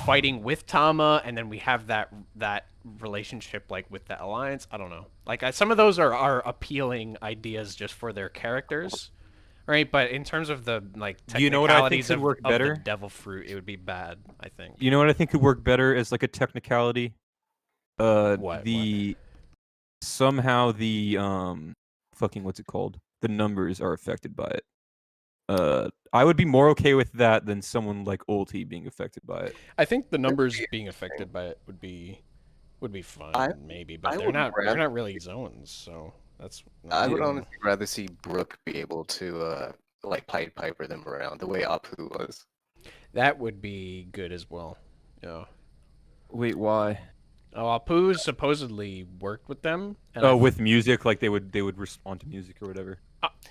fighting with Tama, and then we have that relationship like with the alliance. I don't know. Like some of those are appealing ideas just for their characters, right? But in terms of the like
You know what I think
technicalities
could
of,
work
of the
better?
devil fruit, it would be bad. I think.
You know what I think could work better as like a technicality?
What?
Somehow the fucking what's it called? The numbers are affected by it. I would be more okay with that than someone like Ulti being affected by it.
I think the numbers being affected by it would be fun, maybe, but
I
they're
would
not
rather-
really zones, so that's.
I would
Yeah.
honestly rather see Brooke be able to like Pied Piper them around the way Apu was.
That would be good as well. Yeah.
Wait, why?
Oh, Apu supposedly worked with them. And
Oh, with music, like they would respond to music or whatever.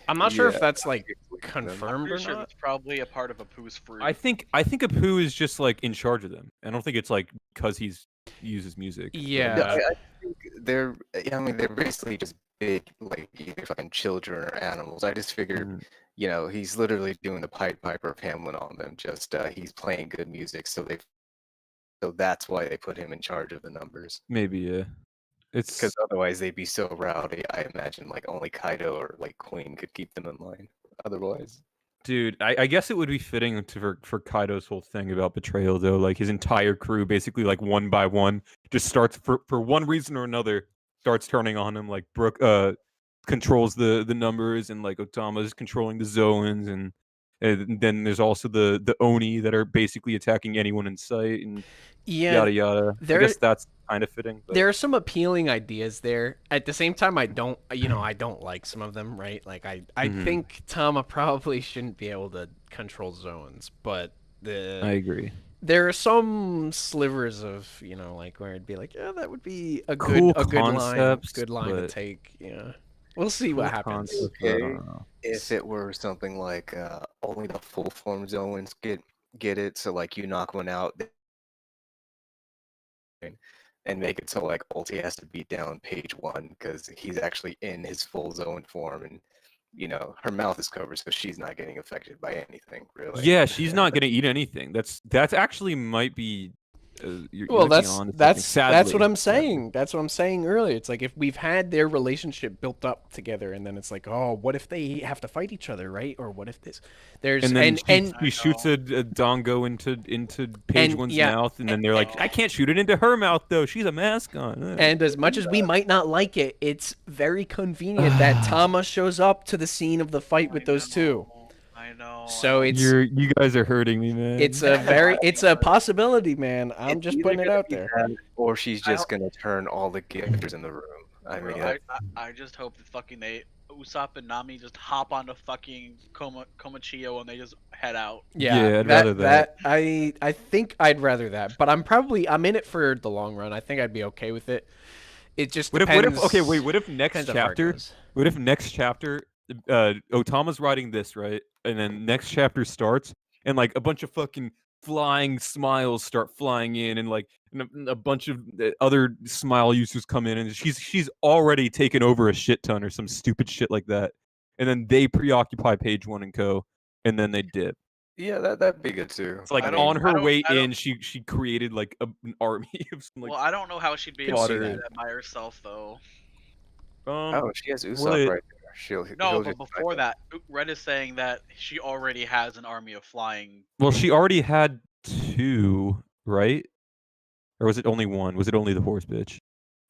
I'm not sure if
Yeah,
that's like
I'm
confirmed or
pretty sure
not.
that's probably a part of Apu's fruit.
I think Apu is just like in charge of them. I don't think it's like because he's uses music.
Yeah.
Yeah, I think they're. Yeah, I mean, they're basically just big, like either fucking children or animals. I just figured,
Mhm.
he's literally doing the Pied Piper of Hamlin on them. Just he's playing good music, so that's why they put him in charge of the numbers.
Maybe, yeah. It's
Because otherwise they'd be so rowdy. I imagine like only Kaido or like Queen could keep them in line. Otherwise,
dude. I guess it would be fitting for Kaido's whole thing about betrayal, though. Like his entire crew, basically, like one by one, just starts for one reason or another, starts turning on him. Like Brook controls the numbers, and like Otama's controlling the Zoans, and then there's also the Oni that are basically attacking anyone in sight, and
Yeah.
yada yada. I
there-
guess that's kind of fitting. But
There are some appealing ideas there. At the same time, I don't like some of them, right? Like I
Mhm.
think Tama probably shouldn't be able to control zones, but
I agree.
there are some slivers of, like where it'd be like, yeah, that would be a
Cool
good
concepts,
good line to
but-
take. Yeah. We'll see what
Cool
happens.
concept, but I
Okay.
don't know.
if it were something like only the full form zones get it, so like you knock one out, and make it so like Ulti has to beat down Page One because he's actually in his full zone form, and her mouth is covered, so she's not getting affected by anything really.
Yeah, she's not gonna eat anything. That's actually might be you're
Well,
looking on to something,
that's what
sadly.
I'm saying. That's what I'm saying earlier. It's like if we've had their relationship built up together, and then it's like, oh, what if they have to fight each other, right? Or what if this? There's
And then
and
she shoots a dongo into Page One's
yeah,
mouth, and then they're like, I can't shoot it into her mouth though. She's a mascot.
and as much as we might not like it, it's very convenient that Tama shows up to the scene of the fight with those two.
I know.
So it's
you guys are hurting me, man.
it's a possibility, man. I'm
It's
just
either
putting it
gonna
out
be
there.
that, or she's just gonna turn all the characters in the room. I mean,
I just hope that fucking Usopp and Nami just hop onto fucking Komachiyo and they just head out.
Yeah, I'd rather that.
I think I'd rather that, but I'm in it for the long run. I think I'd be okay with it. It just
What
depends.
if okay, wait, what if next
depends on how it
chapter?
goes.
What if next chapter, Otama's writing this, right? And then next chapter starts, and like a bunch of fucking flying smiles start flying in, and like a bunch of other smile users come in, and she's already taken over a shit ton or some stupid shit like that. And then they preoccupy Page One and Co. And then they dip.
yeah, that'd be good too.
It's like
I don't-
on
I
her
don't-
way
I don't-
in, she created like an army of some like.
Well, I don't know how she'd be able to
Water.
do that by herself though.
Oh, she has
well,
Usopp
it-
right there. He'll
No,
just
but
fight
before
them.
that, Red is saying that she already has an army of flying.
Well, she already had two, right? Or was it only one? Was it only the horse bitch?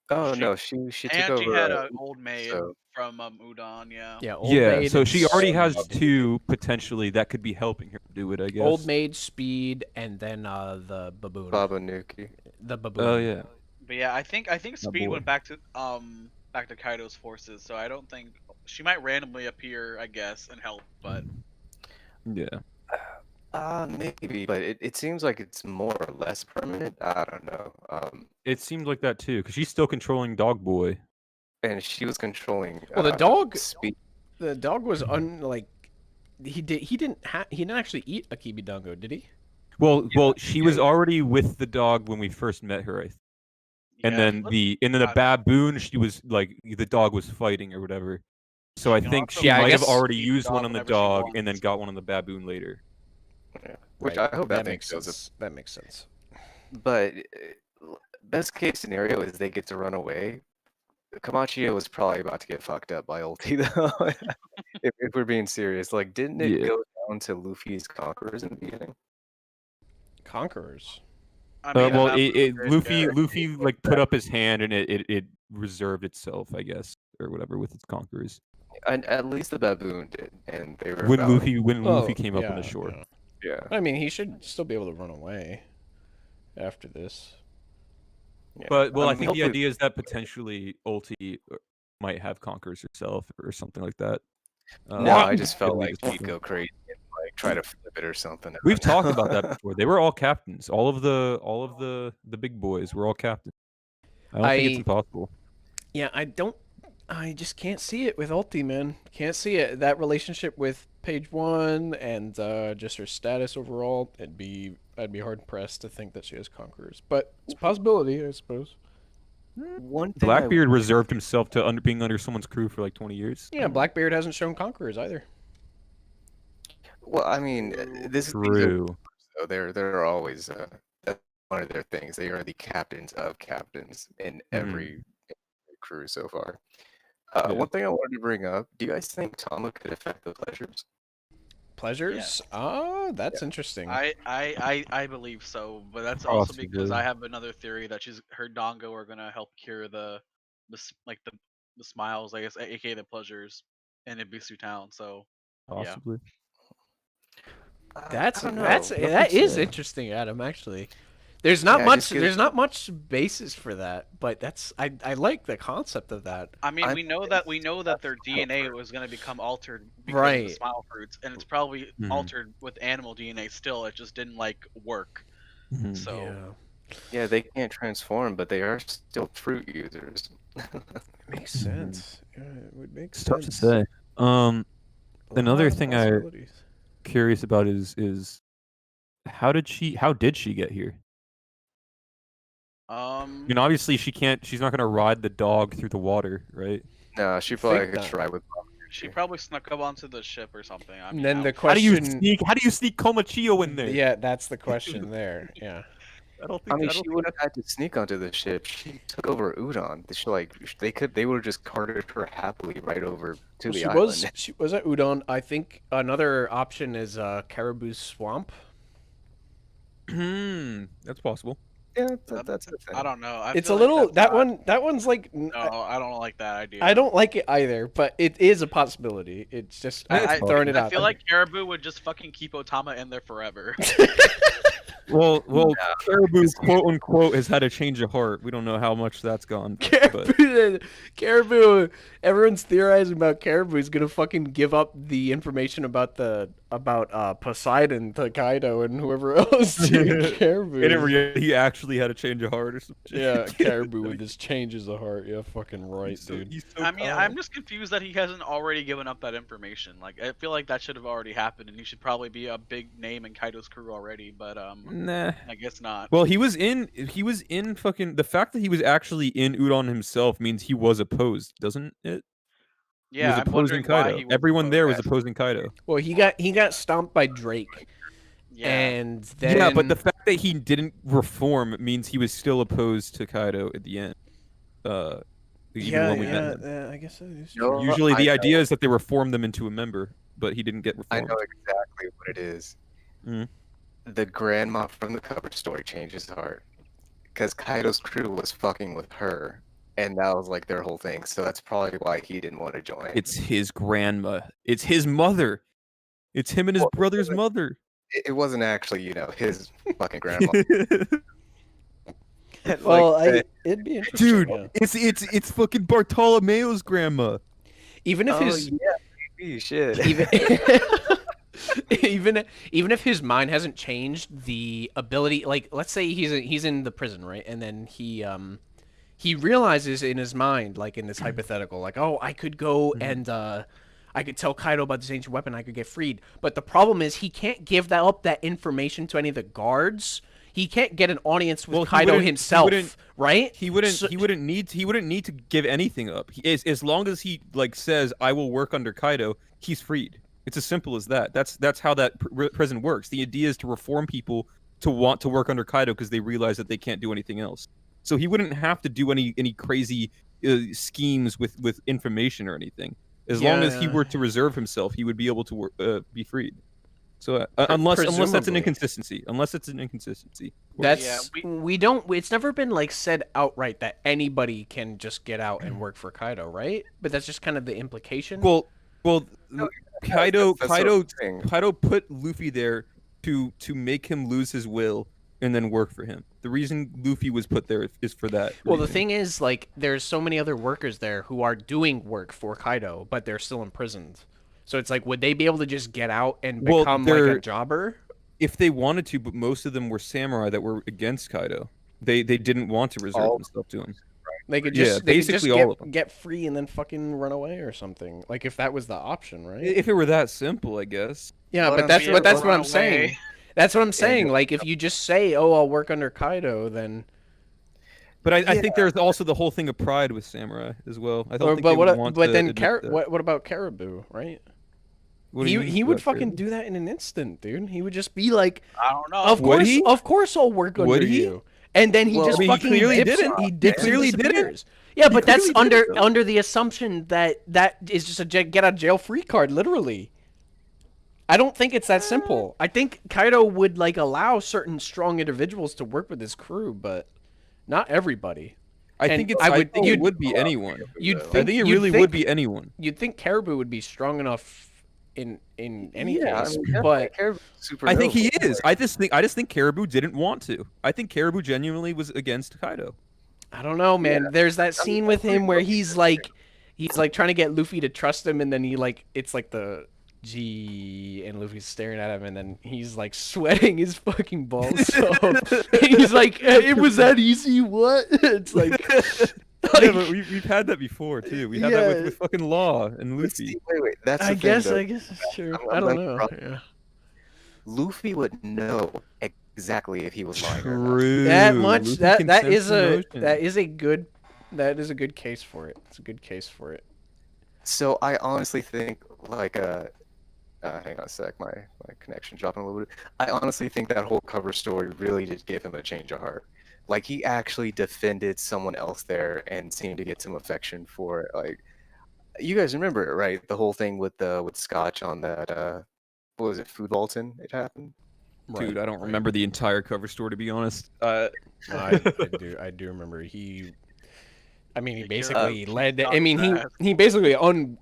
Oh
she-
no, she took
And
over.
she had an old maid
so-
from Udon, yeah.
Yeah, old
Yeah,
maid
so
and
she already has
speed.
two potentially that could be helping her do it, I guess.
Old maid, speed, and then the baboon.
Baba Nuki.
The baboon.
Oh yeah.
But yeah, I think Speed
boy.
went back to Kaido's forces, so I don't think she might randomly appear, I guess, and help, but
Yeah.
Maybe, but it seems like it's more or less permanent. I don't know.
It seems like that too, because she's still controlling Dog Boy.
And she was controlling.
Well, the dog-
Speed.
The dog was he didn't actually eat a Kibidango, did he?
Well, she was already with the dog when we first met her, I think. And
yeah,
then the
I-
baboon, she was like the dog was fighting or whatever. So I
can
think
also
she
Yeah, I
might have
guess-
already
eat
used
dog
one on the
whenever she
dog and then
wants.
got one on the baboon later.
Yeah. Which
Right,
I hope that
makes
goes.
sense. That makes sense.
But best case scenario is they get to run away. Kamachio was probably about to get fucked up by Ulti though. if we're being serious, like didn't it
Yeah.
go down to Luffy's conquerors in the beginning?
Conquerors.
I mean,
Well,
that was very
Luffy
good.
Luffy like put up his hand and it reserved itself, I guess, or whatever with its conquerors.
And at least the baboon did, and they were
When
about-
Luffy came up on
yeah,
the shore.
yeah.
Yeah.
I mean, he should still be able to run away after this.
Yeah.
But I
mean,
think the
hopefully-
idea is that potentially Ulti might have conquerors herself or something like that.
No, I just felt
At
like
least
she'd
something.
go crazy and like try to flip it or something.
We've talked about that before. They were all captains. All of the big boys were all captains. I don't think it's
I-
impossible.
Yeah, I just can't see it with Ulti, man. Can't see it. That relationship with Page One and just her status overall, I'd be hard pressed to think that she has conquerors. But it's a possibility, I suppose.
One thing I-
Blackbeard reserved himself to being under someone's crew for like 20 years.
Yeah, Blackbeard hasn't shown conquerors either.
Well, I mean, this is
True.
so they're always that's one of their things. They are the captains of captains in every crew so far.
Yeah.
One thing I wanted to bring up: do you guys think Tama could affect the pleasures?
Pleasures? Oh, that's interesting.
I believe so, but that's also because
Possibly.
I have another theory that her Dongo are gonna help cure the smiles, I guess, aka the pleasures, in Ibisu Town. So
Possibly.
That's
I don't know.
that is interesting, Adam. Actually, there's not
Yeah,
much.
just 'cause-
There's not much basis for that, but I like the concept of that.
I mean,
I
we know that their DNA was gonna become altered because of the
Right.
smile fruits, and it's probably
Mhm.
altered with animal DNA still. It just didn't work.
Mhm.
So
Yeah,
Yeah, they can't transform, but they are still fruit users.
makes sense. Yeah, it would make
It's
sense.
tough to say.
A
Another
lot of
thing I'm
possibilities.
curious about is how did she get here? Obviously she's not gonna ride the dog through the water, right?
No, she probably
think
could
not.
try with.
she probably snuck up onto the ship or something. I
And
mean,
then
I
the
don't-
How do you
question.
sneak Komachio in there?
Yeah, that's the question there. Yeah.
I don't
I
think.
mean,
I
she
don't
would have had to sneak onto the ship. She took over Udon. They would have just carted her happily right over to
Well,
the
she
island.
was at Udon. I think another option is Caribou Swamp.
That's possible.
Yeah,
That-
that's the
I
thing.
don't know. I
It's a
feel like
little
that's
that
not-
one. That one's like
No, I don't like that idea.
I don't like it either, but it is a possibility. It's just I'm
I,
just throwing it
I
out
feel
there.
like Caribou would just fucking keep Otama in there forever.
Well, Caribou, quote unquote, has had a change of heart. We don't know how much that's gone. But
Caribou. Everyone's theorizing about Caribou is gonna fucking give up the information about Poseidon to Kaido and whoever else. Dude, Caribou.
in reality, he actually had a change of heart or something.
Yeah, Caribou with his changes of heart. Yeah, fucking right, dude.
I mean, I'm just confused that he hasn't already given up that information. Like, I feel like that should have already happened, and he should probably be a big name in Kaido's crew already. But
Nah.
I guess not.
Well, he was in fucking. The fact that he was actually in Udon himself means he was opposed, doesn't it? He
Yeah,
was
I'm
opposing
wondering why
Kaido.
he was
Everyone there was
opposed.
opposing Kaido.
Well, he got stomped by Drake,
Yeah.
and then
Yeah, but the fact that he didn't reform means he was still opposed to Kaido at the end. Even when we met him.
I guess that is
No,
true.
Usually, the
I
idea is that they reform them into a member, but he didn't get
I
reformed.
know exactly what it is.
Mm.
The grandma from the cover story changed his heart because Kaido's crew was fucking with her, and that was like their whole thing. So that's probably why he didn't want to join.
It's his grandma. It's his mother. It's him and his
Well,
brother's mother.
It wasn't actually, his fucking grandma. Like,
Well,
the-
it'd be interesting.
Dude,
yeah.
it's fucking Bartolomeo's grandma.
Even if
oh,
his
yeah, maybe, shit.
even even if his mind hasn't changed, the ability, like, let's say he's in the prison, right, and then he realizes in his mind, like in this hypothetical, like, oh, I could go and I could tell Kaido about this ancient weapon, I could get freed. But the problem is he can't give that information to any of the guards. He can't get an audience with
Well, he
Kaido
wouldn't- he
himself,
wouldn't-
right?
He wouldn't.
So-
He wouldn't need to give anything up. As long as he says, "I will work under Kaido," he's freed. It's as simple as that. That's how that prison works. The idea is to reform people to want to work under Kaido because they realize that they can't do anything else. So he wouldn't have to do any crazy schemes with information or anything. As long as he
Yeah.
were to reserve himself, he would be able to be freed. So unless that's an
presumably.
inconsistency,
That's
Yeah,
we don't. It's never been like said outright that anybody can just get out and work for Kaido, right? But that's just kind of the implication.
Well,
No,
Kaido
that's what I'm saying.
Kaido put Luffy there to make him lose his will and then work for him. The reason Luffy was put there is for that.
Well, the
reason.
thing is, like, there's so many other workers there who are doing work for Kaido, but they're still imprisoned. So it's like, would they be able to just get out and
Well,
become like a
they're-
jobber?
if they wanted to, but most of them were samurai that were against Kaido. They didn't want to reserve
All-
themselves to him.
They could
Yeah,
just they could just
basically all of them.
get free and then fucking run away or something. Like if that was the option, right?
If it were that simple, I guess.
Yeah,
Well,
but that's
yeah,
what
run
I'm saying.
away.
That's what I'm saying.
just-
Like if you just say, "Oh, I'll work under Kaido," then
But I think there's also the whole thing of pride with samurai as well. I don't
or,
think
but
they would
what?
want
But
to
then
admit that.
what about Caribou, right?
What do you mean
He would
about
fucking
Caribou?
do that in an instant, dude. He would just be like,
I don't know.
Would he?
Of course, I'll work under
Would he?
you." And then he
Well,
just
I mean, he
fucking
clearly
dips.
didn't.
He dips
clearly
and
didn't.
disappears. Yeah, but that's
clearly didn't, though.
under the assumption that is just a get out of jail free card, literally. I don't think it's that simple. I think Kaido would like allow certain strong individuals to work with his crew, but not everybody.
I
and
think it's.
I
I
would-
think
you'd-
it would be anyone.
You'd
I
I
think
think it
you'd
really
think-
would be anyone.
You'd think Caribou would be strong enough in any
Yeah, I
case,
mean, definitely
but
Caribou's super
I think he
noble.
is. I just think Caribou didn't want to. I think Caribou genuinely was against Kaido.
I don't know, man. There's that scene with him where he's like trying to get Luffy to trust him, and then it's like the G, and Luffy's staring at him, and then he's like sweating his fucking balls. So he's like, "It was that easy? What?" It's like,
Yeah, but we've had that before too. We had that
Yeah.
with fucking Law and
But see,
Luffy.
wait. That's the
I
thing,
guess
though.
it's true.
I'm
I don't
like,
know.
bro-
Yeah.
Luffy would know exactly if he was lying or not.
True.
That much
Luffy
that
can
that
sense
is a
emotion.
that is a good case for it. It's a good case for it.
So I honestly think like hang on a sec, my connection dropping a little bit. I honestly think that whole cover story really did give him a change of heart. Like he actually defended someone else there and seemed to get some affection for it. Like you guys remember it, right? The whole thing with Scotch on that what was it, Food Walton? It happened.
Dude, I don't remember the entire cover story to be honest.
No, I do remember he. I mean, he basically led. I mean, he basically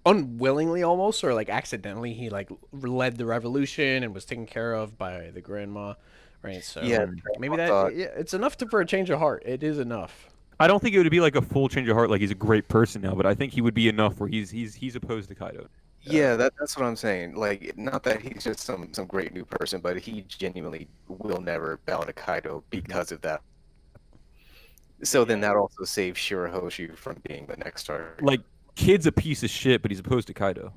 unwillingly almost, or like accidentally, he like led the revolution and was taken care of by the grandma, right? So
Yeah,
maybe that it's enough for a change of heart. It is enough.
I don't think it would be like a full change of heart, like he's a great person now, but I think he would be enough where he's opposed to Kaido.
Yeah, that's what I'm saying. Like, not that he's just some great new person, but he genuinely will never bow to Kaido because of that. So then that also saves Shirahoshi from being the next target.
Like, Kid's a piece of shit, but he's opposed to Kaido.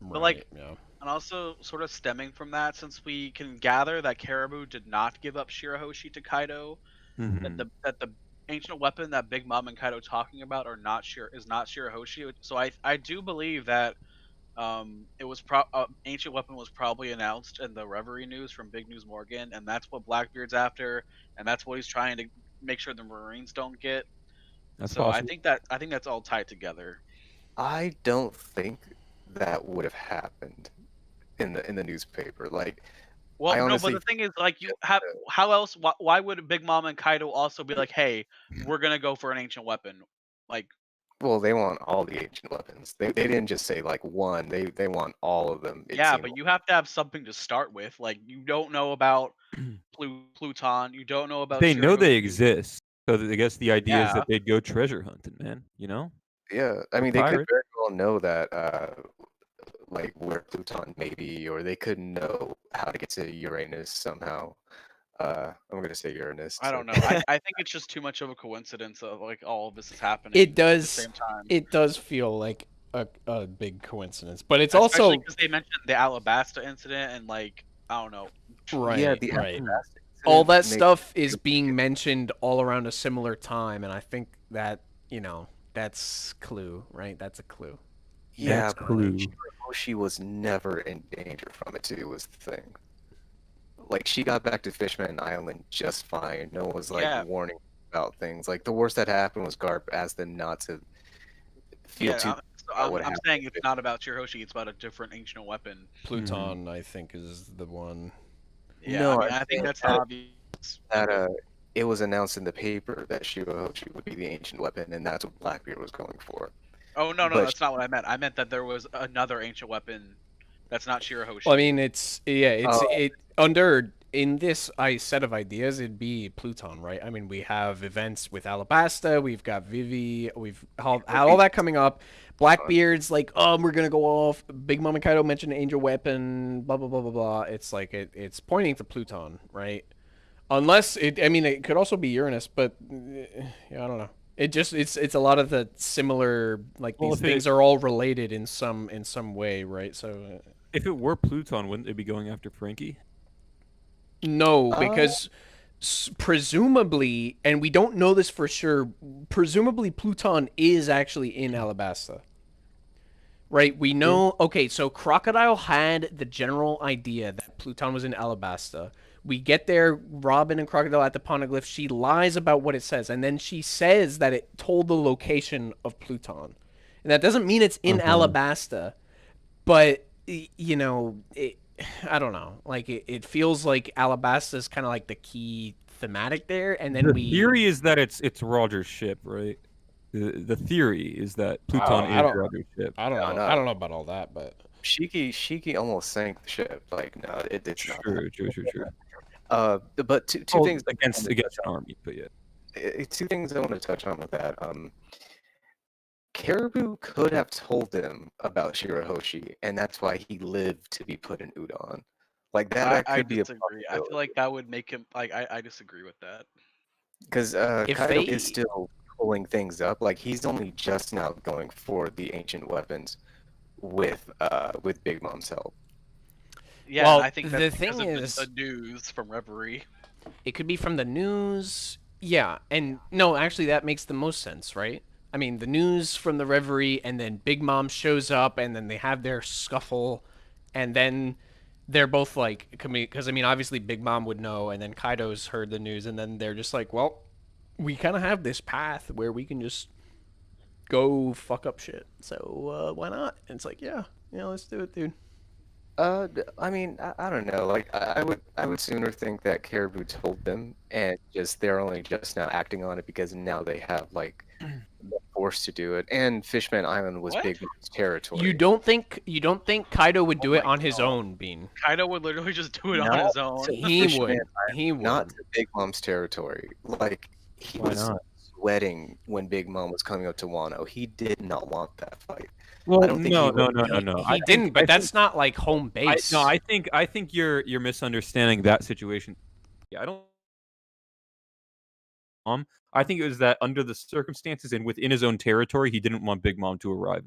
But like, and also sort of stemming from that, since we can gather that Caribou did not give up Shirahoshi to Kaido, that the ancient weapon that Big Mom and Kaido talking about is not Shirahoshi. So I do believe that it was ancient weapon was probably announced in the Reverie news from Big News Morgan, and that's what Blackbeard's after, and that's what he's trying to make sure the Marines don't get.
That's
so
possible.
I think that's all tied together.
I don't think that would have happened in the newspaper. Like,
well,
I honestly,
no, but the thing is, like, you have how else? Why would Big Mom and Kaido also be like, "Hey, we're gonna go for an ancient weapon"? Like,
well, they want all the ancient weapons. They didn't just say like one. They want all of them.
yeah, but you have to have something to start with. Like, you don't know about Pluton. You don't know about.
They know they
Shirahoshi.
exist, so I guess the idea is
Yeah.
that they'd go treasure hunting, man. You know?
Yeah, I mean,
The
they could
pirate.
very well know that, like where Pluton may be, or they could know how to get to Uranus somehow. I'm gonna say Uranus.
I don't know. I think it's just too much of a coincidence of like all of this is happening
It
at the
does.
same time.
It does feel like a big coincidence, but it's
Especially
also
because they mentioned the Alabasta incident and like I don't know.
right.
Yeah, the
right.
Alabasta
All
incident
that
makes
stuff is
it-
being mentioned all around a similar time, and I think that that's clue, right? That's a clue.
Yeah,
That's
but
clue.
Shirahoshi was never in danger from it too, was the thing. Like, she got back to Fishman Island just fine. No one was like
Yeah.
warning about things. Like, the worst that happened was Garp asked them not to feel too.
I'm
what
saying
happened.
it's not about Shirahoshi. It's about a different ancient weapon.
Pluton, I think, is the one.
Yeah,
No,
I mean,
I'm
I think
saying
that's
that-
obvious.
That it was announced in the paper that Shirahoshi would be the ancient weapon, and that's what Blackbeard was going for.
Oh no,
but-
that's not what I meant. I meant that there was another ancient weapon that's not Shirahoshi.
Well, I mean, it's under in this set of ideas, it'd be Pluton, right? I mean, we have events with Alabasta, we've got Vivi, we've had all that coming up. Blackbeard's like, we're gonna go off. Big Mom and Kaido mentioned Angel Weapon, blah blah blah blah blah. It's like it's pointing to Pluton, right? Unless it could also be Uranus, but yeah, I don't know. It's a lot of the similar, like,
Well,
these
if
things are all related in some way, right? So
If it were Pluton, wouldn't they be going after Frankie?
no, because presumably, and we don't know this for sure, presumably Pluton is actually in Alabasta. Right? We know, okay, so Crocodile had the general idea that Pluton was in Alabasta. We get there, Robin and Crocodile at the Poneglyph. She lies about what it says, and then she says that it told the location of Pluton. And that doesn't mean it's in Alabasta, but, I don't know. Like, it feels like Alabasta is kind of like the key thematic there, and then
The theory is that it's Roger's ship, right? The theory is that Pluton
I
is
don't-
Roger's ship.
I don't know.
no.
I don't know about all that, but
Shiki almost sank the ship. Like, no, it did not.
True.
But two
Oh,
things
against an army, but yeah.
two things I want to touch on with that. Caribou could have told them about Shirahoshi, and that's why he lived to be put in Udon. Like that
I
could be a
disagree. I feel like that would make him like I disagree with that.
because
If
Kaido
they-
is still pulling things up. Like, he's only just now going for the ancient weapons with Big Mom's help.
Yeah,
Well,
I think
the
that's
thing
because of
is-
the news from Reverie.
it could be from the news. Yeah, and no, actually, that makes the most sense, right? I mean, the news from the Reverie, and then Big Mom shows up, and then they have their scuffle, and then they're both like, because I mean, obviously Big Mom would know, and then Kaido's heard the news, and then they're just like, well, we kind of have this path where we can just go fuck up shit. So why not? And it's like, yeah, let's do it, dude.
I mean, I don't know. Like, I would sooner think that Caribou told them, and just they're only just now acting on it because now they have like the force to do it. And Fishman Island was
What?
Big Mom's territory.
You don't think Kaido would do it
my
on his
God.
own, Bean?
Kaido would literally just do it on
Not
his own.
to
He
Fishman
would.
Island,
He would.
not to Big Mom's territory. Like, he
Why
was
not?
sweating when Big Mom was coming up to Wano. He did not want that fight.
Well,
don't think
no,
he
no,
would-
no, no, no.
He didn't, but that's not like home
I,
base.
no, I think you're misunderstanding that situation. Yeah, I don't. I think it was that under the circumstances and within his own territory, he didn't want Big Mom to arrive.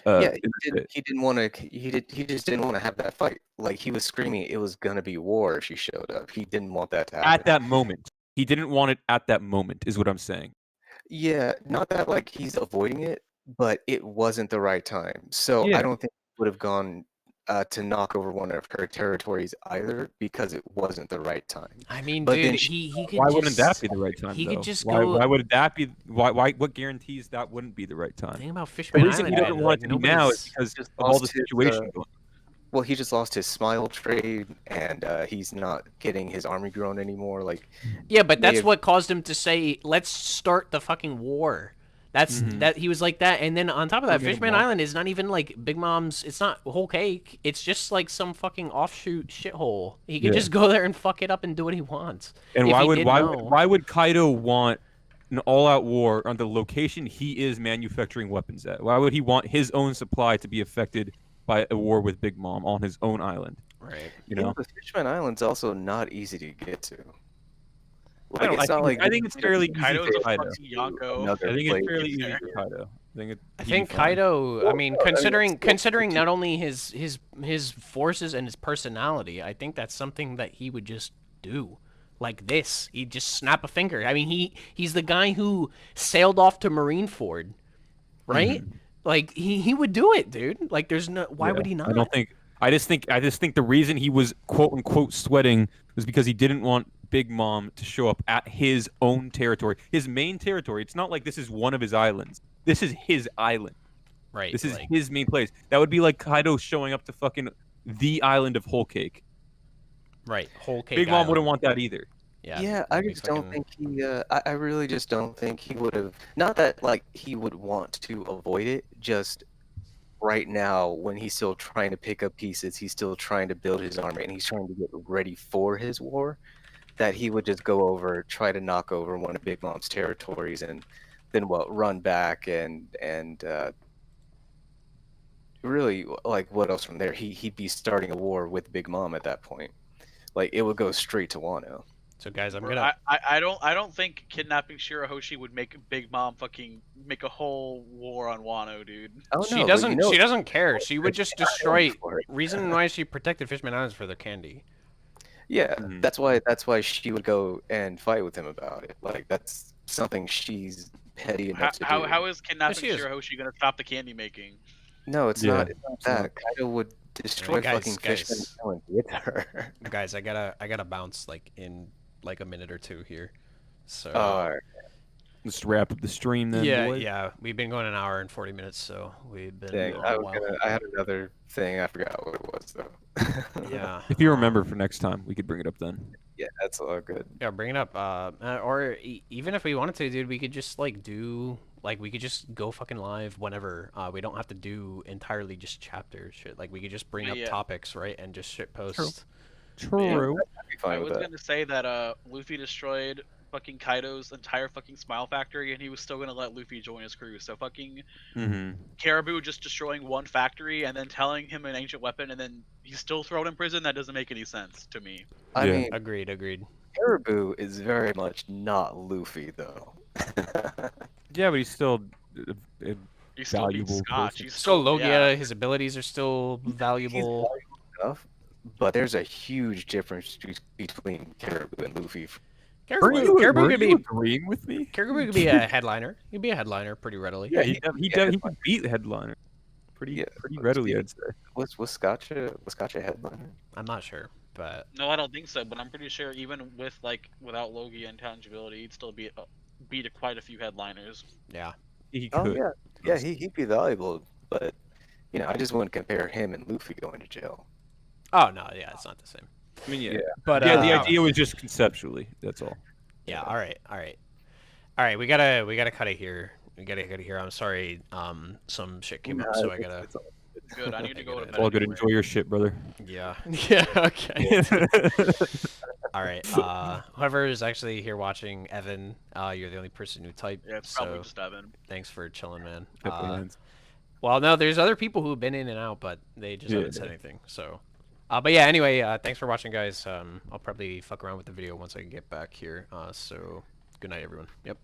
Yeah,
in the pit.
he didn't want to. He just didn't want to have that fight. Like, he was screaming it was gonna be war if she showed up. He didn't want that to happen.
At that moment, he didn't want it at that moment. Is what I'm saying.
Yeah, not that like he's avoiding it, but it wasn't the right time. So
Yeah.
I don't think he would have gone to knock over one of her territories either because it wasn't the right time.
I mean,
But
dude,
then
he could
Why
just,
wouldn't that be the right time?
he could
though?
just
why,
go-
Why would that be? Why? What guarantees that wouldn't be the right time?
Think about
The
Fishman
reason
Island.
he doesn't
man.
want it
Like,
to be now is
nobody's-
because
just
of all the
lost his,
situation going.
Well, he just lost his smile trade, and he's not getting his army grown anymore. Like,
Yeah, but
may
that's
have-
what caused him to say, "Let's start the fucking war." That's
Mhm.
that he was like that, and then on top of that,
He made him
Fishman
walk.
Island is not even like Big Mom's. It's not whole cake. It's just like some fucking offshoot shithole. He could
Yeah.
just go there and fuck it up and do what he wants.
And
if
why
he
would
did
why
know.
would why would Kaido want an all-out war on the location he is manufacturing weapons at? Why would he want his own supply to be affected by a war with Big Mom on his own island?
Right.
You know,
the Fishman Island's also not easy to get to.
I don't-
it's not like
I think it's fairly easy
Kaido's
for
a
Kaido.
fucking Yonko.
Another
I think
place.
it's fairly easy
there.
for Kaido.
I
he'd
think
be fine.
Kaido. I mean,
Well, I mean,
considering
it's still
considering
pretty-
not only his forces and his personality, I think that's something that he would just do. Like this, he'd just snap a finger. I mean, he's the guy who sailed off to Marineford, right? Like he would do it, dude. Like there's no. Why
Yeah,
would he not?
I don't think. I just think the reason he was quote unquote sweating was because he didn't want Big Mom to show up at his own territory, his main territory. It's not like this is one of his islands. This is his island.
Right.
This is
like,
his main place. That would be like Kaido showing up to fucking the island of Whole Cake.
right. Whole cake.
Big Mom wouldn't
Island.
want that either.
Yeah, I
that'd be
just don't
fucking-
think he. I really just don't think he would have. Not that like he would want to avoid it. Just right now, when he's still trying to pick up pieces, he's still trying to build his army, and he's trying to get ready for his war. That he would just go over, try to knock over one of Big Mom's territories, and then run back and really like what else from there? He'd be starting a war with Big Mom at that point. Like, it would go straight to Wano.
So guys, I'm gonna.
I don't think kidnapping Shirahoshi would make Big Mom fucking make a whole war on Wano, dude.
Oh,
She
no, but
doesn't.
you know-
She doesn't care. She would just destroy.
for it.
Reason why she protected Fishman Islands for their candy.
Yeah,
Mhm.
that's why she would go and fight with him about it. Like, that's something she's petty enough to do.
How is kidnapping
she is.
Shirahoshi gonna stop the candy making?
No, it's
Yeah,
not. It's not that. Kaido would destroy
guys,
fucking Fishman
guys.
Island with her.
Guys, I gotta bounce like in like a minute or two here. So.
Let's wrap up the stream then.
yeah,
boys.
yeah. We've been going an hour and 40 minutes, so we've been.
Dang,
a
I
while.
had another thing. I forgot what it was though.
Yeah.
If you remember for next time, we could bring it up then.
Yeah, that's all good.
Yeah, bring it up. Or even if we wanted to, dude, we could just like do like we could just go fucking live whenever. We don't have to do entirely just chapters shit. Like we could just bring up
Yeah.
topics, right, and just shit post.
True.
I'd be fine
I
with
was
that.
gonna say that Luffy destroyed fucking Kaido's entire fucking Smile Factory, and he was still gonna let Luffy join his crew. So fucking
Mm-hmm.
Caribou just destroying one factory and then telling him an ancient weapon, and then he's still thrown in prison. That doesn't make any sense to me.
I
Yeah.
mean,
Agreed.
Caribou is very much not Luffy though.
Yeah, but he's still
He's still being
Valuable
Scotch.
person.
He's
So
still,
Logia,
yeah.
his abilities are still
He's
valuable.
valuable enough, but there's a huge difference between Caribou and Luffy.
Caribou could be
agreeing with me?
Caribou could be a headliner. He'd be a headliner pretty readily.
Yeah, he
yeah,
could beat the headliner pretty
Yeah,
readily, I'd say.
Was Scotcha headliner?
I'm not sure, but
No, I don't think so. But I'm pretty sure even with without Logia and tangibility, he'd still beat quite a few headliners.
yeah.
He
Oh
could.
yeah, he'd be valuable, but I just wouldn't compare him and Luffy going to jail.
Oh no, yeah, it's not the same.
I mean, yeah.
But
Yeah, the idea was just conceptually. That's all.
Yeah. All right. We gotta cut it here. We gotta cut it here. I'm sorry. Some shit came up, so I gotta.
Good. I need to go to bed.
All good.
anyway.
Enjoy your shit, brother.
Yeah. Yeah. Okay. All right. Whoever is actually here watching, Evan, you're the only person who typed.
Yeah, it's probably
so
just Evan.
thanks for chilling, man.
Couple hands.
Well, no, there's other people who've been in and out, but they just haven't said anything. So, but yeah. Anyway, thanks for watching, guys. I'll probably fuck around with the video once I get back here. So, good night, everyone. Yep.